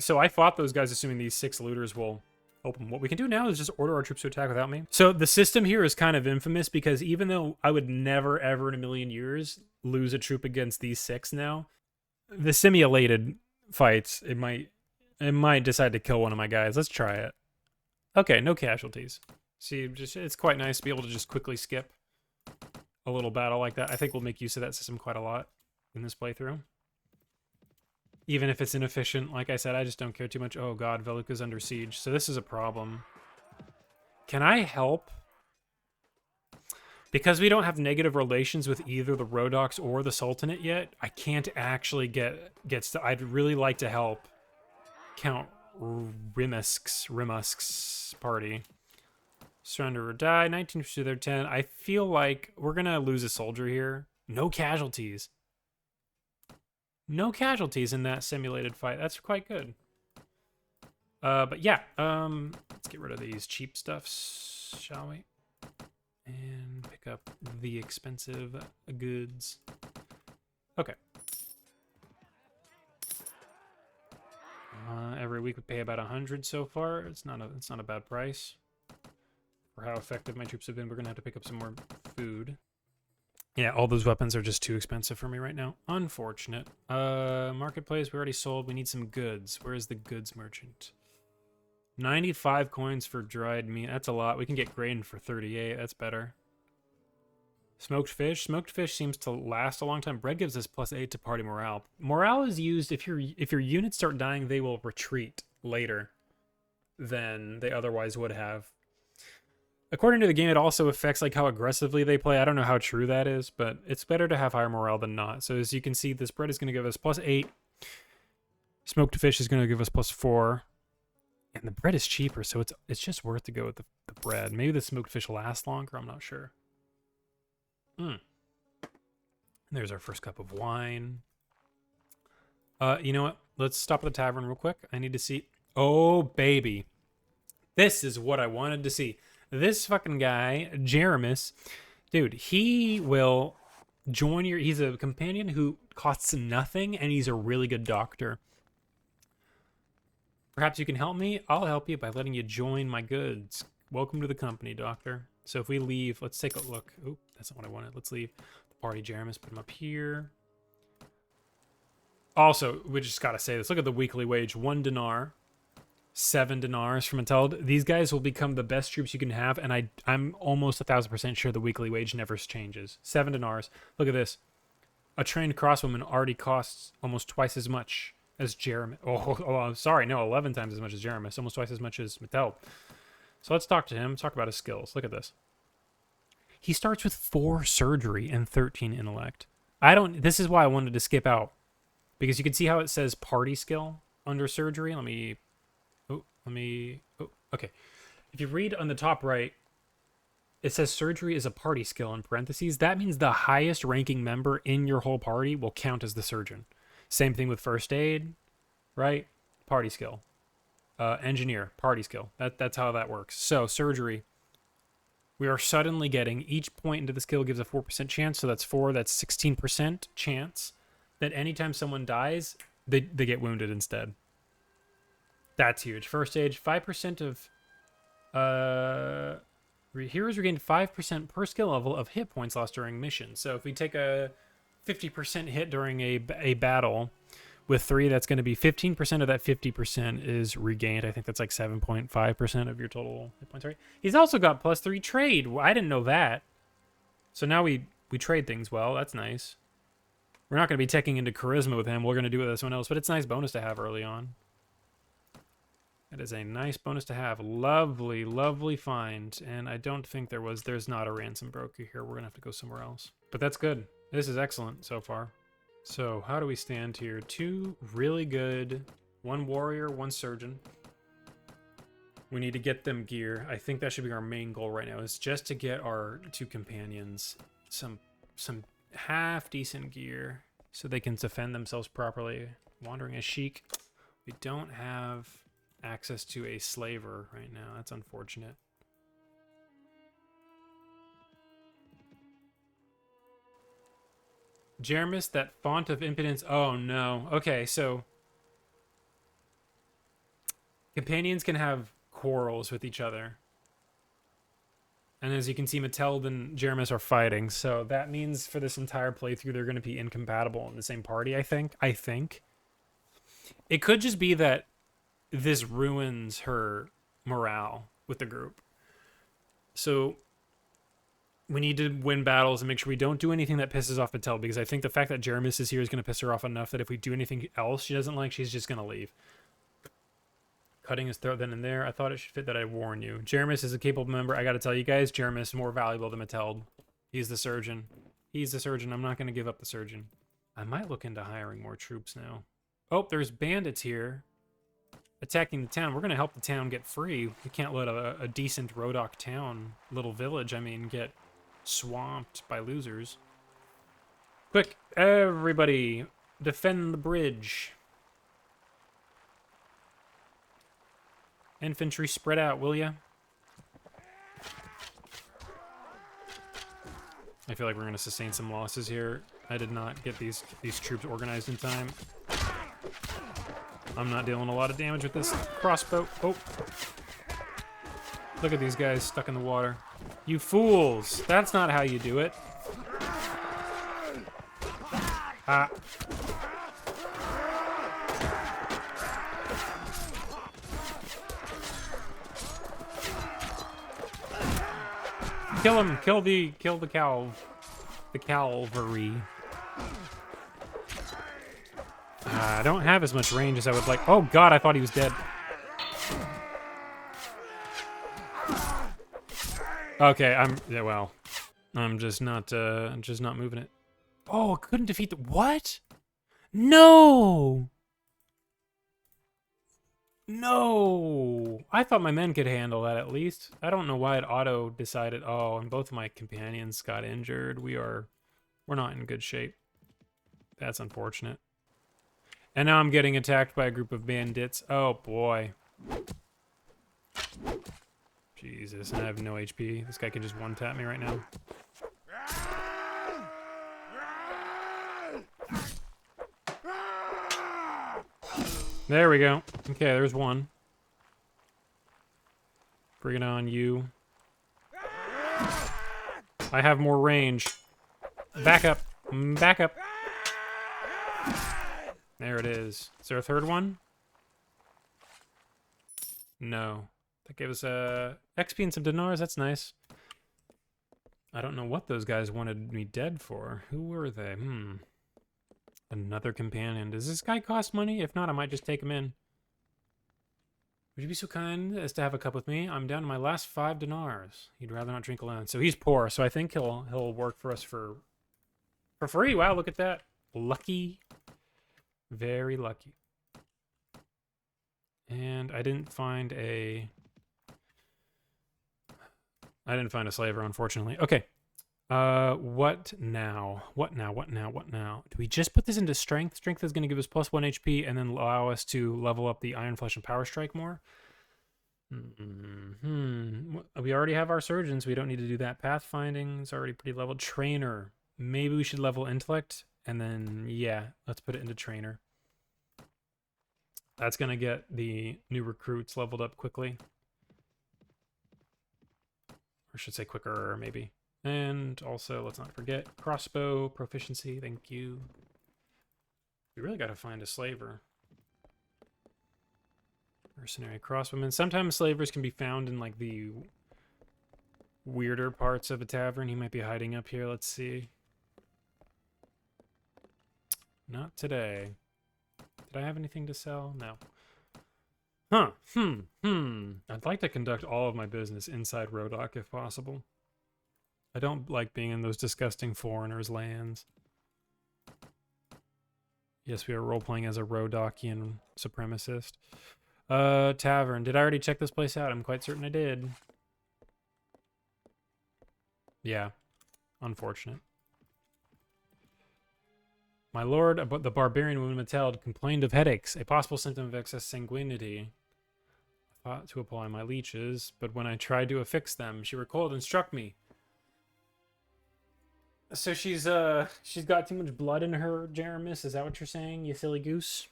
So I fought those guys assuming these 6 looters will open. What we can do now is just order our troops to attack without me. So the system here is kind of infamous because even though I would never, ever in a million years lose a troop against these 6 now, the simulated fights, it might decide to kill one of my guys. Let's try it. Okay, no casualties. See, it's quite nice to be able to just quickly skip a little battle like that. I think we'll make use of that system quite a lot in this playthrough. Even if it's inefficient, like I said, I just don't care too much. Oh god, Veluka's under siege, so this is a problem. Can I help? Because we don't have negative relations with either the Rhodoks or the Sultanate yet, I can't actually I'd really like to help Count Rimusk's party. Surrender or die, 19 to their 10. I feel like we're gonna lose a soldier here. No casualties. No casualties in that simulated fight. That's quite good. But yeah, let's get rid of these cheap stuffs, shall we? And pick up the expensive goods. Okay. Every week we pay about 100 so far. It's not a bad price. For how effective my troops have been, we're gonna have to pick up some more food. Yeah, all those weapons are just too expensive for me right now. Unfortunate. Marketplace, we already sold. We need some goods. Where is the goods merchant? 95 coins for dried meat. That's a lot. We can get grain for 38. That's better. Smoked fish. Smoked fish seems to last a long time. Bread gives us +8 to party morale. Morale is used if your units start dying, they will retreat later than they otherwise would have. According to the game, it also affects like how aggressively they play. I don't know how true that is, but it's better to have higher morale than not. So as you can see, this bread is going to give us +8. Smoked fish is going to give us +4. And the bread is cheaper, so it's just worth to go with the bread. Maybe the smoked fish lasts longer. I'm not sure. There's our first cup of wine. You know what? let's stop at the tavern real quick. I need to see. Oh, baby. This is what I wanted to see. This fucking guy, Jeremis, dude, he will join your... He's a companion who costs nothing, and he's a really good doctor. Perhaps you can help me? I'll help you by letting you join my goods. Welcome to the company, doctor. So if we leave, let's take a look. Oh, that's not what I wanted. Let's leave the party, Jeremis. Put him up here. Also, we just gotta say this. Look at the weekly wage. 1 dinar. 7 dinars from Mateld. These guys will become the best troops you can have, and I'm almost 1,000% sure the weekly wage never changes. 7 dinars. Look at this. A trained crosswoman already costs almost twice as much as Jeremis. Oh, sorry, no, 11 times as much as Jeremis. Almost twice as much as Mateld. So let's talk to him. Talk about his skills. Look at this. He starts with 4 surgery and 13 intellect. This is why I wanted to skip out. Because you can see how it says party skill under surgery. Okay. If you read on the top right, it says surgery is a party skill in parentheses. That means the highest ranking member in your whole party will count as the surgeon. Same thing with first aid, right? Party skill. Engineer, party skill. That's how that works. So surgery, we are suddenly getting each point into the skill gives a 4% chance. So that's 4. That's 16% chance that anytime someone dies, they get wounded instead. That's huge. First aid, 5% of heroes regain 5% per skill level of hit points lost during missions. So if we take a 50% hit during a battle with 3, that's going to be 15% of that 50% is regained. I think that's like 7.5% of your total hit points, right? He's also got +3 trade. I didn't know that. So now we trade things well. That's nice. We're not going to be taking into charisma with him. We're going to do it with someone else, but it's a nice bonus to have early on. It is a nice bonus to have. Lovely, lovely find. And I don't think there's not a ransom broker here. We're going to have to go somewhere else. But that's good. This is excellent so far. So how do we stand here? 2 really good. 1 warrior, 1 surgeon. We need to get them gear. I think that should be our main goal right now, is just to get our 2 companions some half decent gear so they can defend themselves properly. Wandering as chic. We don't have access to a slaver right now. That's unfortunate. Jeremis, that font of impotence. Oh no. Okay, so companions can have quarrels with each other. And as you can see, Mateld and Jeremis are fighting. So that means for this entire playthrough, they're going to be incompatible in the same party, I think. It could just be that this ruins her morale with the group. So we need to win battles and make sure we don't do anything that pisses off Mattel, because I think the fact that Jeremis is here is going to piss her off enough that if we do anything else she doesn't like, she's just going to leave. Cutting his throat then and there. I thought it should fit that I warn you. Jeremis is a capable member. I got to tell you guys, Jeremis is more valuable than Mattel. He's the surgeon. He's the surgeon. I'm not going to give up the surgeon. I might look into hiring more troops now. Oh, there's bandits here attacking the town. We're going to help the town get free. We can't let a decent Rhodok town, little village, I mean, get swamped by losers. Quick, everybody, defend the bridge. Infantry, spread out, will ya? I feel like we're going to sustain some losses here. I did not get these troops organized in time. I'm not dealing a lot of damage with this crossbow. Oh. Look at these guys stuck in the water. You fools! That's not how you do it. Ah. Kill him! Kill the cavalry. I don't have as much range as I would like. Oh god, I thought he was dead. Okay, I'm just not moving it. Oh, I couldn't defeat the what? No! No! I thought my men could handle that at least. I don't know why it auto decided. Oh, and both of my companions got injured. We're not in good shape. That's unfortunate. And now I'm getting attacked by a group of bandits. Oh, boy. Jesus, and I have no HP. This guy can just one-tap me right now. There we go. Okay, there's one. Bring it on, you. I have more range. Back up. Back up. There it is. Is there a third one? No. That gave us XP and some dinars. That's nice. I don't know what those guys wanted me dead for. Who were they? Another companion. Does this guy cost money? If not, I might just take him in. Would you be so kind as to have a cup with me? I'm down to my last 5 dinars. He'd rather not drink alone. So he's poor, so I think he'll work for us for free. Wow, look at that. Lucky. Very lucky. And I didn't find a slaver, unfortunately. Okay. What now? What now? Do we just put this into strength? Strength is going to give us plus 1 HP and then allow us to level up the Iron Flesh and Power Strike more. We already have our surgeons. We don't need to do that. Pathfinding is already pretty leveled. Trainer. Maybe we should level intellect. And then, yeah, let's put it into trainer. That's going to get the new recruits leveled up quickly. Or I should say quicker, maybe. And also, let's not forget, crossbow proficiency, thank you. We really got to find a slaver. Mercenary crossbowman. Sometimes slavers can be found in, like, the weirder parts of a tavern. He might be hiding up here, let's see. Not today. Did I have anything to sell? No. Huh. I'd like to conduct all of my business inside Rhodok if possible. I don't like being in those disgusting foreigners' lands. Yes, we are role-playing as a Rhodokian supremacist. Tavern. Did I already check this place out? I'm quite certain I did. Yeah. Unfortunate. My lord, the barbarian woman Mattel complained of headaches, a possible symptom of excess sanguinity. I thought to apply my leeches, but when I tried to affix them, she recoiled and struck me. So she's got too much blood in her, Jeremis? Is that what you're saying, you silly goose?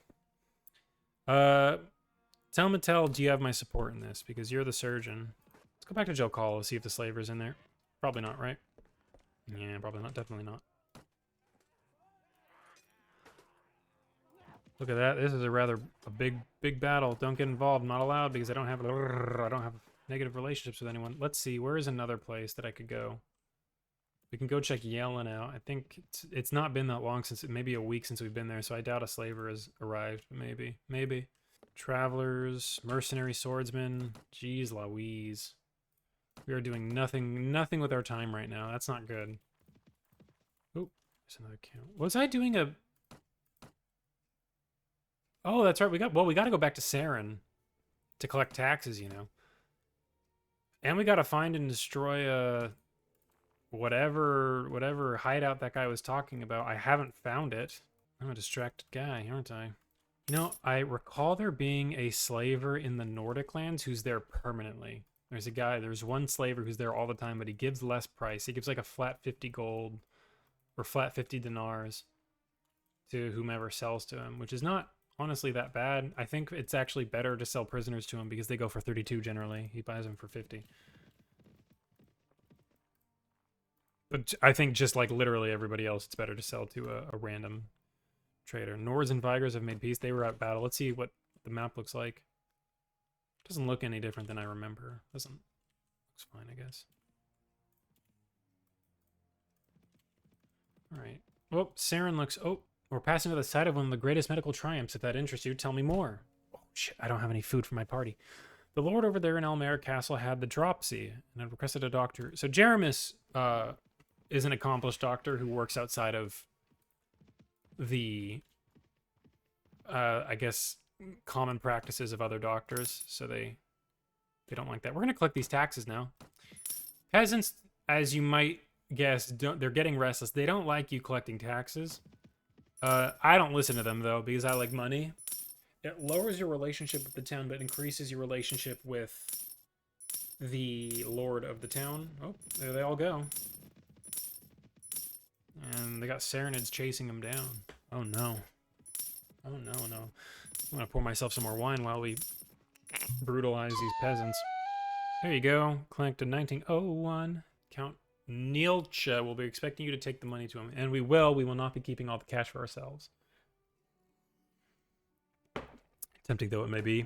Tell Mattel, do you have my support in this? Because you're the surgeon. Let's go back to Jokala, see if the slaver's in there. Probably not, right? Yeah, probably not. Definitely not. Look at that. This is a big battle. Don't get involved. Not allowed because I don't have negative relationships with anyone. Let's see. Where is another place that I could go? We can go check Yellen out. I think it's not been that long since, maybe a week since we've been there, so I doubt a slaver has arrived. Maybe. Travelers, mercenary swordsmen. Jeez Louise. We are doing nothing with our time right now. That's not good. Oh, there's another count. Was I doing a... Oh, that's right. We got to go back to Saren to collect taxes, you know. And we got to find and destroy whatever hideout that guy was talking about. I haven't found it. I'm a distracted guy, aren't I? You know, I recall there being a slaver in the Nordic lands who's there permanently. There's one slaver who's there all the time, but he gives less price. He gives like a flat 50 gold or flat 50 dinars to whomever sells to him, which is not honestly that bad. I think it's actually better to sell prisoners to him because they go for 32 generally. He buys them for 50. But I think just like literally everybody else, it's better to sell to a random trader. Nords and Vigors have made peace. They were at battle. Let's see what the map looks like. Doesn't look any different than I remember. Looks fine, I guess. All right. Oh, Saren looks... Oh, we're passing to the site of one of the greatest medical triumphs. If that interests you, tell me more. Oh, shit. I don't have any food for my party. The lord over there in Elmere Castle had the dropsy and had requested a doctor. So Jeremis is an accomplished doctor who works outside of the, I guess, common practices of other doctors. So they don't like that. We're going to collect these taxes now. Peasants, as you might guess, they're getting restless. They don't like you collecting taxes. I don't listen to them, though, because I like money. It lowers your relationship with the town, but increases your relationship with the lord of the town. Oh, there they all go. And they got Serenids chasing them down. Oh, no. Oh, no. I'm gonna pour myself some more wine while we brutalize these peasants. There you go. Collected 1901. Count Nilcha will be expecting you to take the money to him. And we will. We will not be keeping all the cash for ourselves. Tempting though it may be.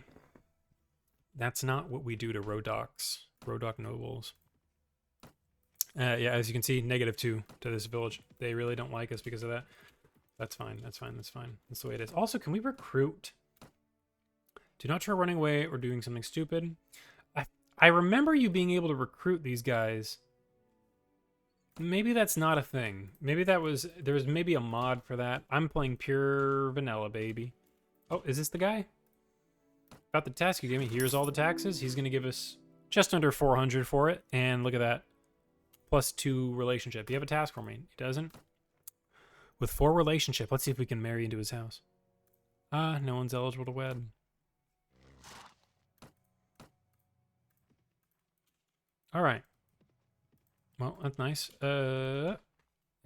That's not what we do to Rhodok nobles. Yeah, as you can see, -2 to this village. They really don't like us because of that. That's fine. That's the way it is. Also, can we recruit? Do not try running away or doing something stupid. I remember you being able to recruit these guys. Maybe that's not a thing. Maybe there was maybe a mod for that. I'm playing pure vanilla, baby. Oh, is this the guy? Got the task you gave me. Here's all the taxes. He's going to give us just under 400 for it. And look at that. +2 relationship. You have a task for me? He doesn't. With 4 relationship, let's see if we can marry into his house. Ah, no one's eligible to wed. All right. Well, that's nice. And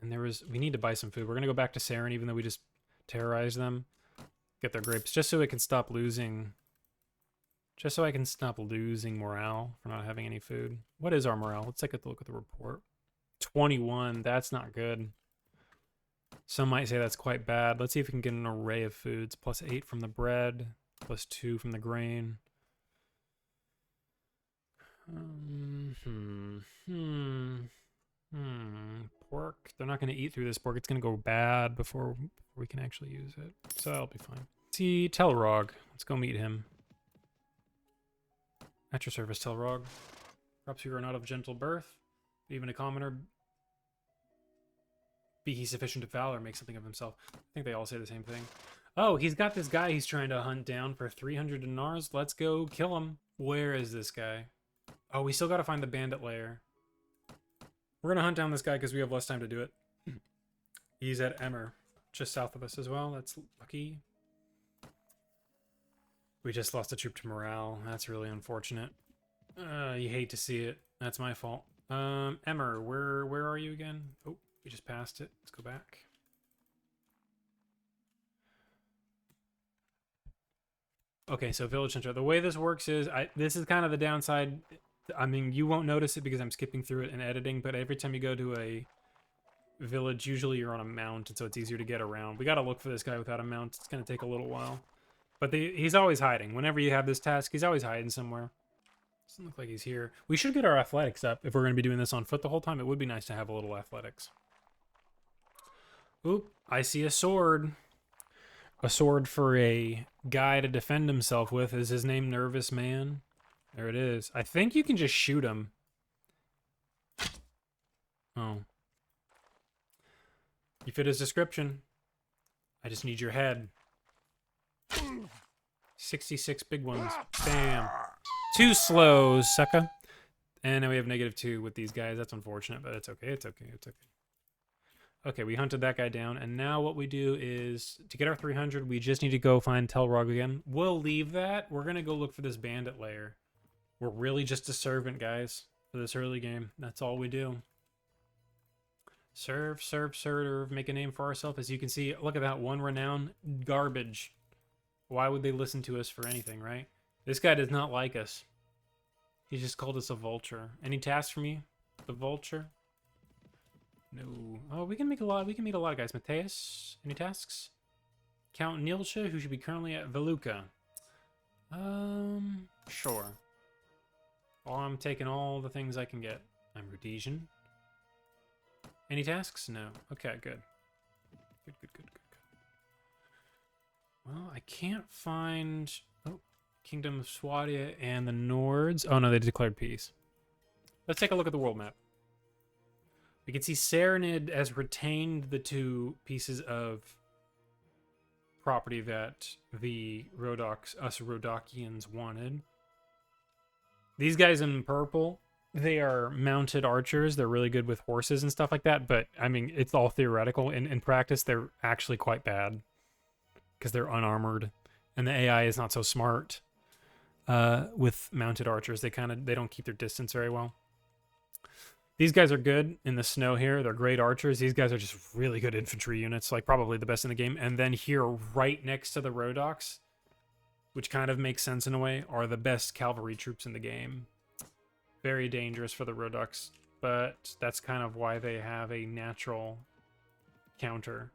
we need to buy some food. We're going to go back to Saren, even though we just terrorized them. Get their grapes, just so it can stop losing. Just so I can stop losing morale for not having any food. What is our morale? Let's take a look at the report. 21. That's not good. Some might say that's quite bad. Let's see if we can get an array of foods. +8 from the bread. +2 from the grain. Pork. They're not going to eat through this pork. It's going to go bad before we can actually use it. So that'll be fine. See, Telrog. Let's go meet him. At your service, Telrog. Perhaps you are not of gentle birth. Even a commoner. Be he sufficient of valor, make something of himself. I think they all say the same thing. Oh, he's got this guy he's trying to hunt down for 300 dinars. Let's go kill him. Where is this guy? Oh, we still got to find the bandit lair. We're going to hunt down this guy because we have less time to do it. He's at Emmer, just south of us as well. That's lucky. We just lost a troop to morale. That's really unfortunate. You hate to see it. That's my fault. Emmer, where are you again? Oh, we just passed it. Let's go back. Okay, so village center. The way this works is, this is kind of the downside. I mean, you won't notice it because I'm skipping through it and editing, but every time you go to a village, usually you're on a mount, and so it's easier to get around. We got to look for this guy without a mount. It's going to take a little while. But he's always hiding. Whenever you have this task, he's always hiding somewhere. Doesn't look like he's here. We should get our athletics up if we're going to be doing this on foot the whole time. It would be nice to have a little athletics. Oop, I see a sword. A sword for a guy to defend himself with. Is his name Nervous Man? There it is. I think you can just shoot him. Oh. You fit his description. I just need your head. 66 big ones. Bam. Too slow, sucker. And now we have -2 with these guys. That's unfortunate, but it's okay. It's okay. It's okay. Okay, we hunted that guy down, and now what we do is, to get our 300, we just need to go find Telrog again. We'll leave that. We're going to go look for this bandit lair. We're really just a servant, guys, for this early game. That's all we do. Serve, serve, serve, make a name for ourselves. As you can see, look at that, 1 renown. Garbage. Why would they listen to us for anything, right? This guy does not like us. He just called us a vulture. Any tasks for me? The vulture? No. Oh, we can meet a lot of guys. Matthias, any tasks? Count Nilcha, who should be currently at Veluca. Sure. Oh, I'm taking all the things I can get. I'm Rhodesian. Any tasks? No. Okay, good. Good. Well, I can't find... Oh, Kingdom of Swadia and the Nords. Oh, no, they declared peace. Let's take a look at the world map. We can see Serenid has retained the 2 pieces of property that the us Rhodokians wanted. These guys in purple They are mounted archers. They're really good with horses and stuff like that. But, I mean, it's all theoretical. In practice, they're actually quite bad. Because they're unarmored. And the AI is not so smart with mounted archers. They don't keep their distance very well. These guys are good in the snow here. They're great archers. These guys are just really good infantry units. Like, probably the best in the game. And then here, right next to the Rhodoks, which kind of makes sense in a way, are the best cavalry troops in the game. Very dangerous for the Rhodoks, but that's kind of why they have a natural counter.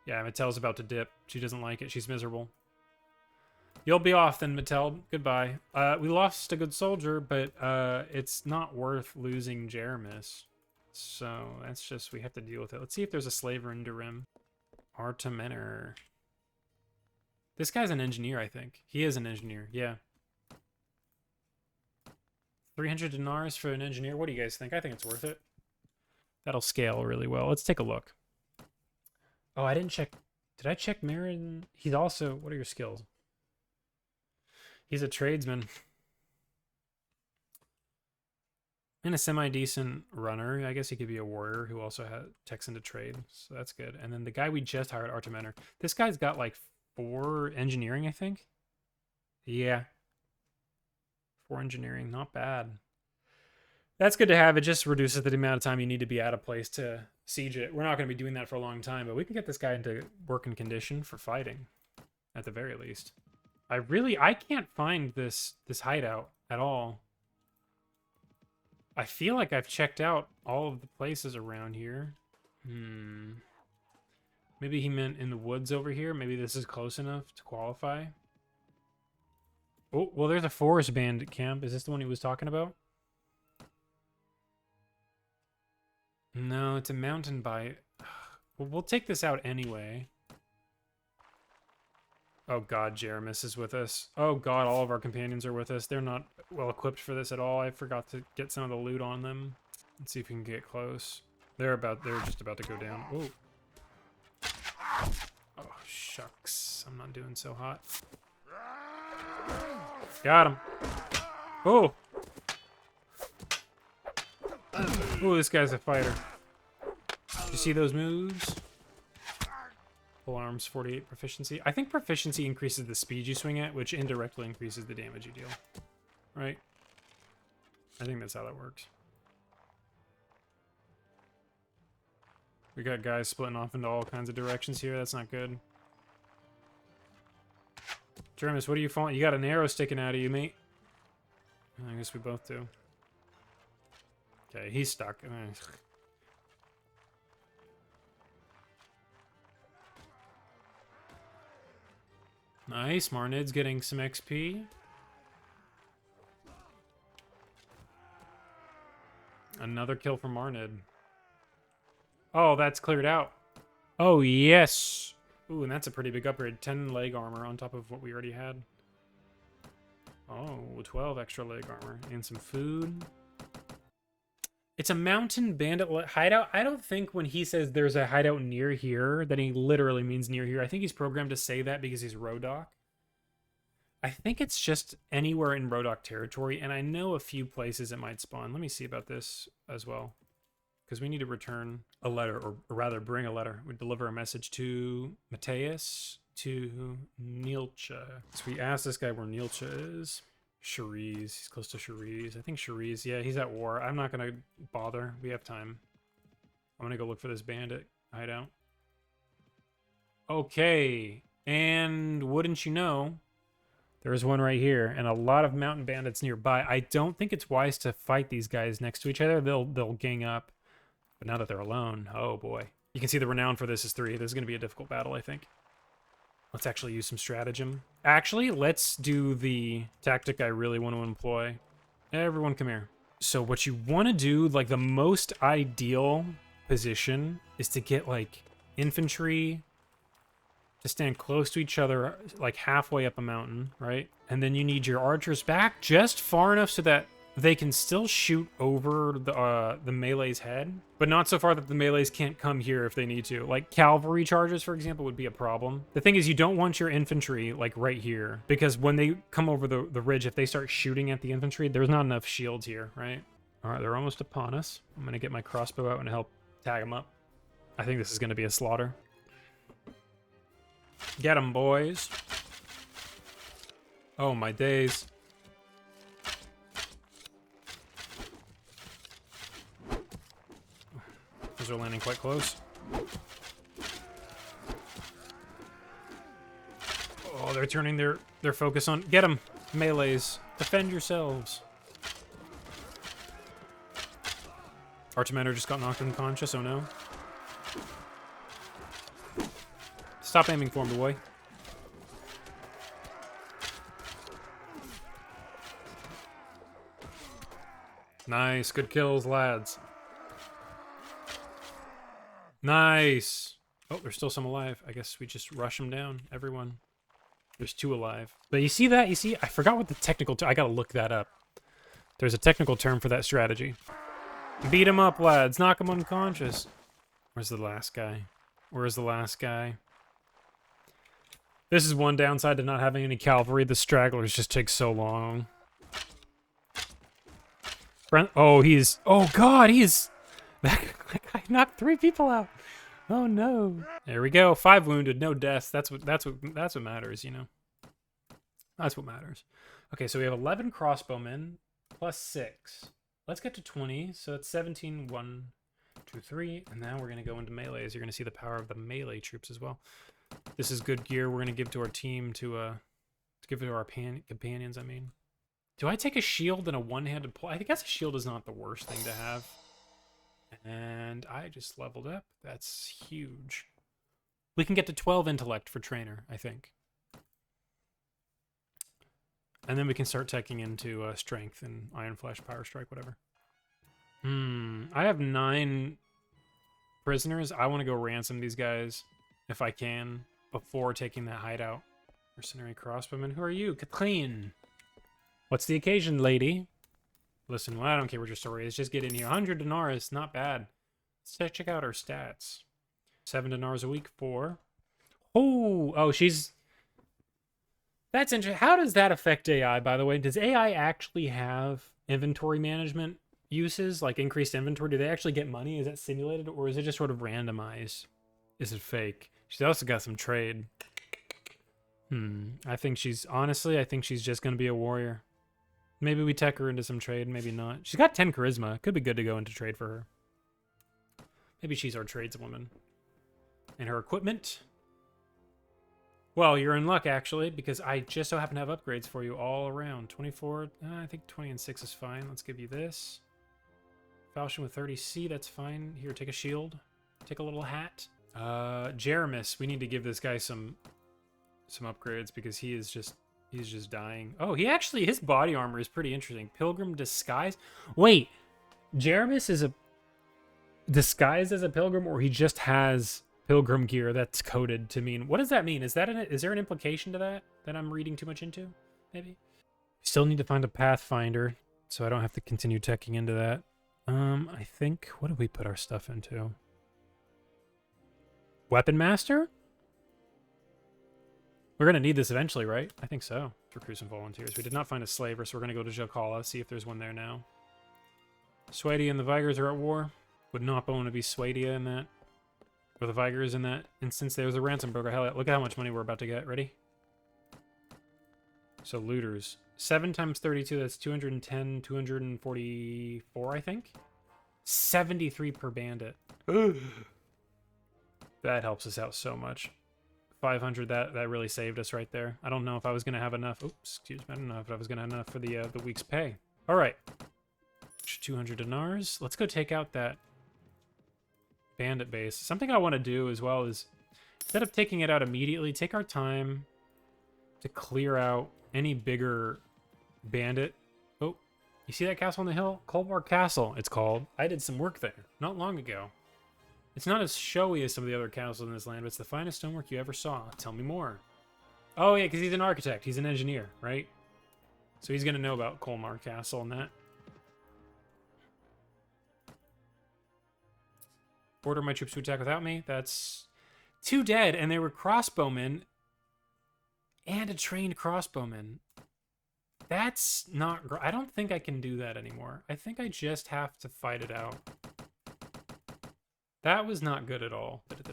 Yeah, Mattel's about to dip. She doesn't like it. She's miserable. You'll be off then, Mattel. Goodbye. We lost a good soldier, but it's not worth losing Jeremis. So that's just, we have to deal with it. Let's see if there's a slaver in Durim. Artemenor. This guy's an engineer, I think. He is an engineer, yeah. 300 dinars for an engineer. What do you guys think? I think it's worth it. That'll scale really well. Let's take a look. Oh, I didn't check. Did I check Marin? He's also... What are your skills? He's a tradesman. And a semi-decent runner. I guess he could be a warrior who also techs into trade. So that's good. And then the guy we just hired, Artemenor. This guy's got like 4 engineering, I think. Yeah. 4 engineering, not bad. That's good to have. It just reduces the amount of time you need to be at a place to siege it. We're not going to be doing that for a long time, but we can get this guy into working condition for fighting, at the very least. I can't find this hideout at all. I feel like I've checked out all of the places around here. Maybe he meant in the woods over here. Maybe this is close enough to qualify. Oh, well, there's a forest bandit camp. Is this the one he was talking about? No, it's a mountain bite. Well, we'll take this out anyway. Oh god, Jeremis is with us. Oh god, all of our companions are with us. They're not well equipped for this at all. I forgot to get some of the loot on them. Let's see if we can get close. They're just about to go down. Oh. Oh, shucks. I'm not doing so hot. Got him. Oh. Oh, this guy's a fighter. You see those moves? Full arms, 48 proficiency. I think proficiency increases the speed you swing at, which indirectly increases the damage you deal. Right? I think that's how that works. We got guys splitting off into all kinds of directions here. That's not good. Jeremis, what are you falling? You got an arrow sticking out of you, mate. I guess we both do. Okay, he's stuck. Nice, Marnid's getting some XP. Another kill from Marnid. Oh, that's cleared out. Oh, yes. Ooh, and that's a pretty big upgrade. 10 leg armor on top of what we already had. Oh, 12 extra leg armor. And some food. It's a mountain bandit hideout. I don't think when he says there's a hideout near here that he literally means near here. I think he's programmed to say that because he's Rhodok. I think it's just anywhere in Rhodok territory, and I know a few places it might spawn. Let me see about this as well. Because we need to return a letter, or rather bring a letter. We deliver a message to Mateus, to Nilcha. So we asked this guy where Nilcha is. Shariz, he's close to Shariz. I think Shariz, yeah, he's at war. I'm not gonna bother, we have time. I'm gonna go look for this bandit hideout. Okay, and wouldn't you know, there's one right here, and a lot of mountain bandits nearby. I don't think it's wise to fight these guys next to each other. They'll gang up. But now that they're alone, oh boy. You can see the renown for this is 3. This is going to be a difficult battle, I think. Let's actually use some stratagem. Actually, let's do the tactic I really want to employ. Everyone come here. So what you want to do, like the most ideal position is to get like infantry to stand close to each other, like halfway up a mountain, right? And then you need your archers back just far enough so that they can still shoot over the melee's head, but not so far that the melees can't come here if they need to. Like cavalry charges, for example, would be a problem. The thing is, you don't want your infantry like right here, because when they come over the ridge, if they start shooting at the infantry, there's not enough shields here, right? All right, they're almost upon us. I'm gonna get my crossbow out and help tag them up. I think this is gonna be a slaughter. Get them, boys. Oh my days. Those are landing quite close. Oh, they're turning their focus on... Get them! Melees. Defend yourselves. Archimeter just got knocked unconscious, oh no. Stop aiming for him, boy. Nice, good kills, lads. Nice. Oh, there's still some alive. I guess we just rush them down, everyone. There's 2 alive. But you see that? You see? I forgot what the technical term... I gotta look that up. There's a technical term for that strategy. Beat him up, lads. Knock him unconscious. Where's the last guy? Where's the last guy? This is one downside to not having any cavalry. The stragglers just take so long. Oh, he's... Oh, God, he's... That guy knocked 3 people out. Oh, no. There we go. 5 wounded, no deaths. That's what matters, you know. That's what matters. Okay, so we have 11 crossbowmen plus 6. Let's get to 20. So it's 17, 1, 2, 3. And now we're going to go into melees. You're going to see the power of the melee troops as well. This is good gear we're going to give to our team to give it to our companions, I mean. Do I take a shield and a one-handed pull? I guess a shield is not the worst thing to have. And I just leveled up. That's huge. We can get to 12 intellect for trainer, I think. And then we can start teching into strength and iron flash, power strike, whatever. I have 9 prisoners. I want to go ransom these guys if I can before taking that hideout. Mercenary crossbowman. Who are you? Kathleen. What's the occasion, lady? Listen, well, I don't care what your story is. Just get in here. 100 dinars, not bad. Let's check out her stats. 7 dinars a week, 4. Oh, she's... That's interesting. How does that affect AI, by the way? Does AI actually have inventory management uses, like increased inventory? Do they actually get money? Is that simulated, or is it just sort of randomized? Is it fake? She's also got some trade. I think she's... Honestly, I think she's just going to be a warrior. Maybe we tech her into some trade, maybe not. She's got 10 charisma. Could be good to go into trade for her. Maybe she's our tradeswoman. And her equipment? Well, you're in luck, actually, because I just so happen to have upgrades for you all around. 24, I think 20 and 6 is fine. Let's give you this. Falchion with 30C, that's fine. Here, take a shield. Take a little hat. Jeremis, we need to give this guy some upgrades because he's just dying. Oh, his body armor is pretty interesting. Pilgrim disguise. Wait, Jeremis is a disguised as a pilgrim, or he just has pilgrim gear that's coded to mean... What does that mean? Is there an implication to that I'm reading too much into? Maybe. Still need to find a pathfinder, so I don't have to continue teching into that. I think... What do we put our stuff into? Weapon master? We're going to need this eventually, right? I think so. Recruit some volunteers. We did not find a slaver, so we're going to go to Jokala, see if there's one there now. Swadia and the Vigors are at war. Would not want to be Swadia in that. Or the Vigors in that instance. There's a ransom broker. Hell, look at how much money we're about to get. Ready? So, looters. 7 times 32, that's 210, 244, I think? 73 per bandit. That helps us out so much. 500, that really saved us right there. I don't know if I was going to have enough. Oops, excuse me. I don't know if I was going to have enough for the week's pay. All right. 200 dinars. Let's go take out that bandit base. Something I want to do as well is, instead of taking it out immediately, take our time to clear out any bigger bandit. Oh, you see that castle on the hill? Colmar Castle, it's called. I did some work there not long ago. It's not as showy as some of the other castles in this land, but it's the finest stonework you ever saw. Tell me more. Oh, yeah, because he's an architect. He's an engineer, right? So he's going to know about Colmar Castle and that. Order my troops to attack without me. That's 2 dead, and they were crossbowmen and a trained crossbowman. That's not... I don't think I can do that anymore. I think I just have to fight it out. That was not good at all. Get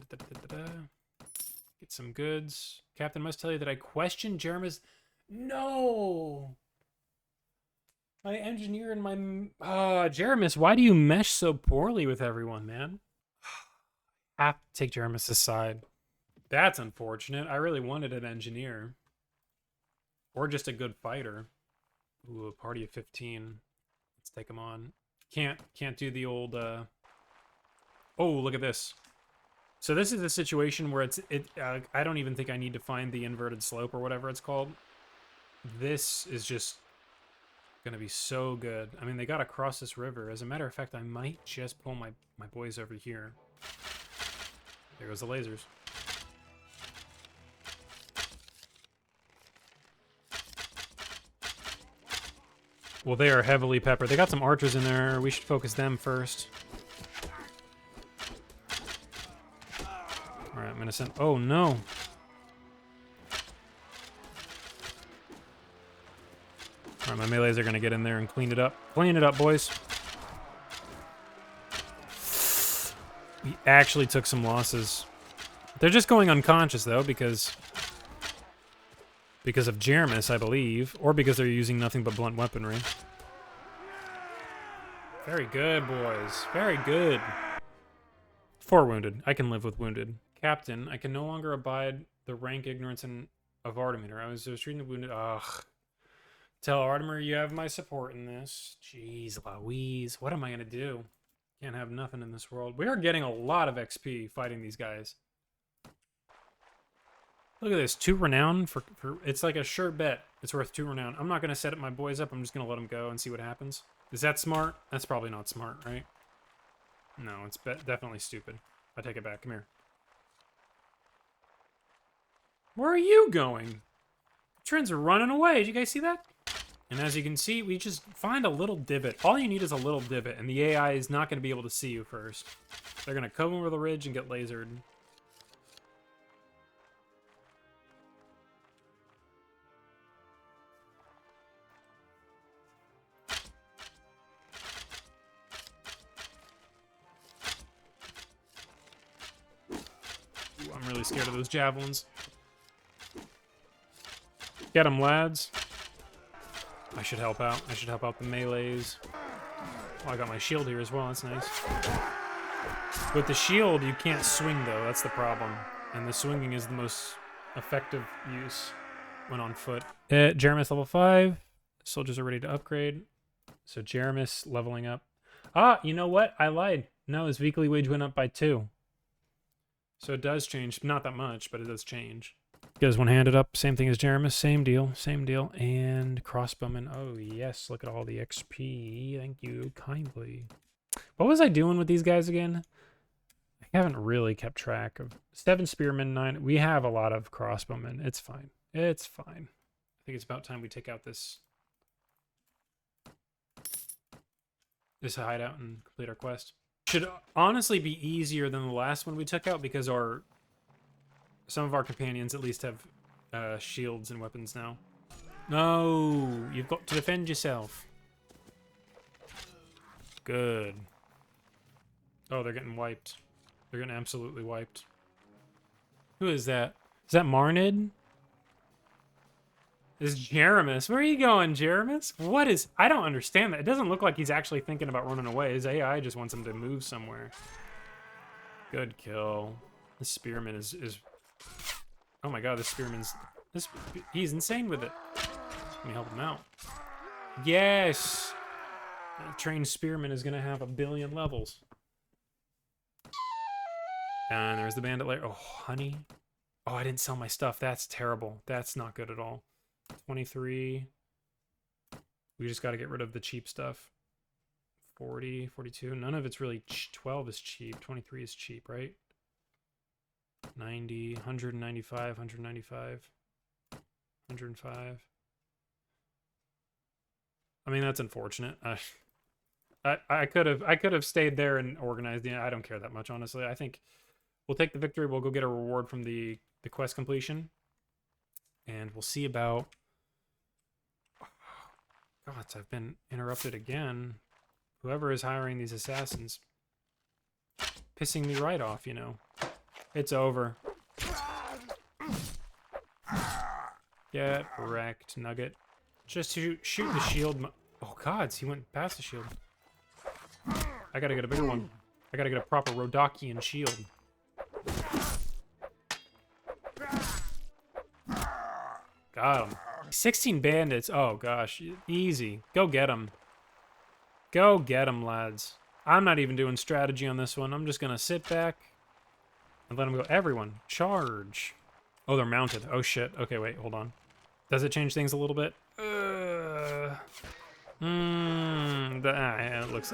some goods. Captain, must tell you that I questioned Jeremy's... No! My engineer and my... Jeremis, why do you mesh so poorly with everyone, man? I have to take Jeremis aside. That's unfortunate. I really wanted an engineer. Or just a good fighter. Ooh, a party of 15. Let's take him on. Can't do the old... Oh, look at this. So this is a situation where I don't even think I need to find the inverted slope or whatever it's called. This is just gonna be so good. I mean, they gotta cross this river. As a matter of fact, I might just pull my boys over here. There goes the lasers. Well, they are heavily peppered. They got some archers in there. We should focus them first. Alright, I'm gonna send... Oh, no! Alright, my melees are gonna get in there and clean it up. Clean it up, boys! We actually took some losses. They're just going unconscious, though, because of Jeremis, I believe. Or because they're using nothing but blunt weaponry. Very good, boys. Very good. 4 wounded. I can live with wounded. Captain, I can no longer abide the rank ignorance of Artemeter. I was treating the wounded. Ugh. Tell Artemeter you have my support in this. Jeez Louise. What am I going to do? Can't have nothing in this world. We are getting a lot of XP fighting these guys. Look at this. 2 renown for it's like a sure bet. It's worth 2 renown. I'm not going to set my boys up. I'm just going to let them go and see what happens. Is that smart? That's probably not smart, right? No, it's definitely stupid. I take it back. Come here. Where are you going? Trends are running away. Did you guys see that? And as you can see, we just find a little divot. All you need is a little divot, and the AI is not going to be able to see you first. They're going to come over the ridge and get lasered. Ooh, I'm really scared of those javelins. Get them, lads. I should help out. I should help out the melees. Oh, I got my shield here as well. That's nice. With the shield, you can't swing, though. That's the problem. And the swinging is the most effective use when on foot. Jeremis level 5. Soldiers are ready to upgrade. So Jeremis leveling up. Ah, you know what? I lied. No, his weekly wage went up by 2. So it does change. Not that much, but it does change. Goes one-handed up, same thing as Jeremis, same deal, same deal. And crossbowman, oh yes, look at all the XP, thank you kindly. What was I doing with these guys again? I haven't really kept track of. 7 spearmen, 9, we have a lot of crossbowmen, it's fine, it's fine. I think it's about time we take out this hideout and complete our quest. Should honestly be easier than the last one we took out because some of our companions at least have shields and weapons now. No, you've got to defend yourself. Good. Oh, they're getting wiped. They're getting absolutely wiped. Who is that? Is that Marnid? This is Jeremis. Where are you going, Jeremis? What is... I don't understand that. It doesn't look like he's actually thinking about running away. His AI just wants him to move somewhere. Good kill. This spearman is... Oh my god, this spearman's... He's insane with it. Let me help him out. Yes! A trained spearman is gonna have 1 billion levels. And there's the bandit layer. Oh, honey. Oh, I didn't sell my stuff. That's terrible. That's not good at all. 23. We just gotta get rid of the cheap stuff. 40, 42. None of it's really... 12 is cheap. 23 is cheap, right? 90, 195, 195, 105. I mean, that's unfortunate. I could have stayed there and organized the. I don't care that much, honestly. I think we'll take the victory. We'll go get a reward from the quest completion, and we'll see about. God, I've been interrupted again. Whoever is hiring these assassins, pissing me right off. You know, it's over. Get wrecked, Nugget. Just to shoot the shield. Oh, gods, he went past the shield. I gotta get a bigger one. I gotta get a proper Rhodokian shield. Got him. 16 bandits. Oh, gosh. Easy. Go get them. Go get them, lads. I'm not even doing strategy on this one. I'm just gonna sit back and let them go. Everyone, charge. Oh, they're mounted. Oh, shit. Okay, wait, hold on. Does it change things a little bit?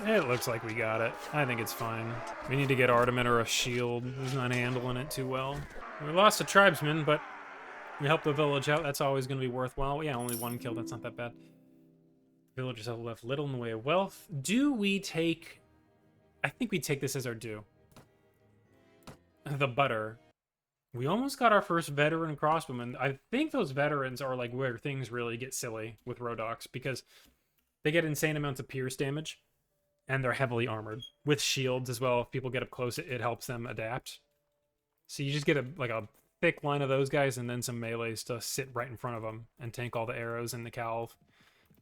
It looks like we got it. I think it's fine. We need to get Artemin or a shield. He's not handling it too well. We lost a tribesman, but we helped the village out. That's always going to be worthwhile. Yeah, only one kill. That's not that bad. Villagers have left little in the way of wealth. Do we take... I think we take this as our due. The butter. We almost got our first veteran crossbowman. I think those veterans are like where things really get silly with Rhodoks, because they get insane amounts of pierce damage, and they're heavily armored with shields as well. If people get up close, it helps them adapt. So you just get a thick line of those guys, and then some melees to sit right in front of them and tank all the arrows and the calv.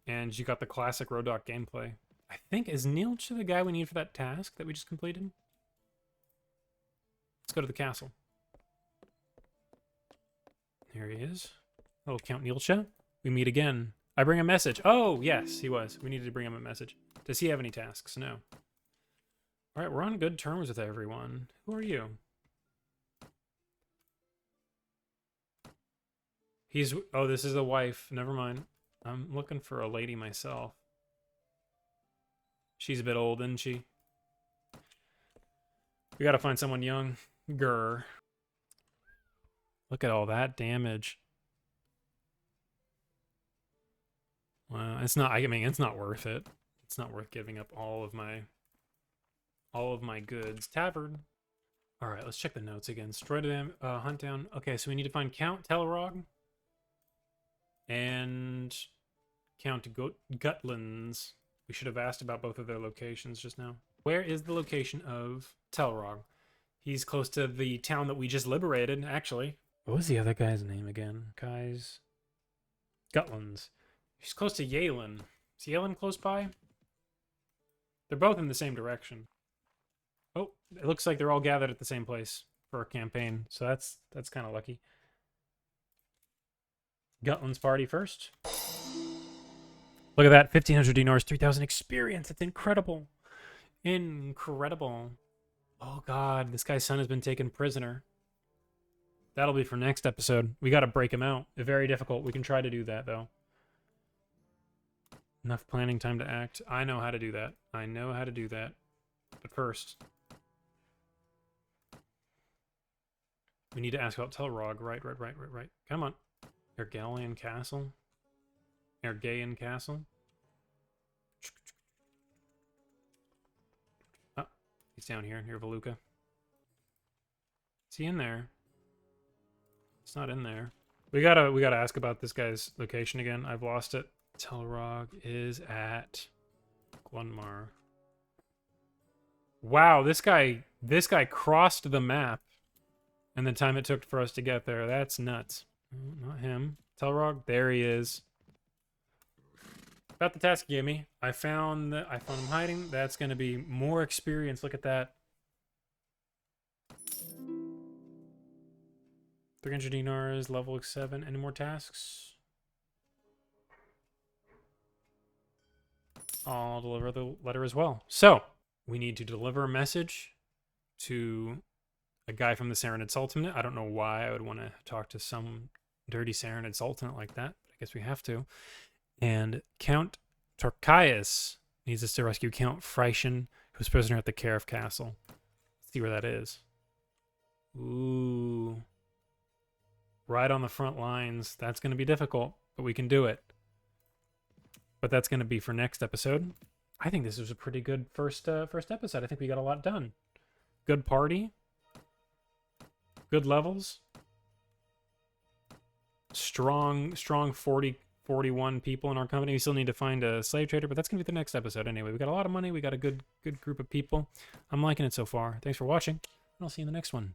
And you got the classic Rhodok gameplay. I think, is Nilch the guy we need for that task that we just completed? Let's go to the castle. Here he is. Oh, Count Nilcha. We meet again. I bring a message. Oh, yes, he was. We needed to bring him a message. Does he have any tasks? No. All right, we're on good terms with everyone. Who are you? He's... Oh, this is a wife. Never mind. I'm looking for a lady myself. She's a bit old, isn't she? We gotta find someone young. Grr. Look at all that damage. Wow, it's not... I mean, it's not worth it. It's not worth giving up all of my goods. Tavern. All right, let's check the notes again. Destroy them. Hunt down. Okay, so we need to find Count Telrog and Count Gutlands. We should have asked about both of their locations just now. Where is the location of Telrog? He's close to the town that we just liberated, actually. What was the other guy's name again? Gutlands. He's close to Yalen. Is Yalen close by? They're both in the same direction. Oh, it looks like they're all gathered at the same place for a campaign, so that's kind of lucky. Gutland's party first. Look at that, 1,500 dinars, 3,000 experience. It's incredible. Incredible. Oh god, this guy's son has been taken prisoner. That'll be for next episode. We gotta break him out. Very difficult. We can try to do that, though. Enough planning time to act. I know how to do that. I know how to do that. But first, we need to ask about Telrog. Right. Come on. Ergalian Castle. Ergayan Castle. Oh, he's down here near Valuka. Is he in there? It's not in there. We gotta ask about this guy's location again. I've lost it. Telrog is at Glunmar. Wow, this guy crossed the map and the time it took for us to get there. That's nuts. Oh, not him. Telrog, there he is. About the task you gave me. I found him hiding. That's gonna be more experience. Look at that. 300 dinars, level 7. Any more tasks? I'll deliver the letter as well. So, we need to deliver a message to a guy from the Saranid Sultanate. I don't know why I would want to talk to some dirty Saranid Sultanate like that, but I guess we have to. And Count Torkias needs us to rescue Count Freishen, who's prisoner at the Carif Castle. Let's see where that is. Ooh. Right on the front lines. That's going to be difficult, but we can do it. But that's going to be for next episode. I think this was a pretty good first episode. I think we got a lot done. Good party. Good levels. Strong 41 people in our company. We still need to find a slave trader, but that's going to be the next episode anyway. We got a lot of money. We got a good group of people. I'm liking it so far. Thanks for watching, and I'll see you in the next one.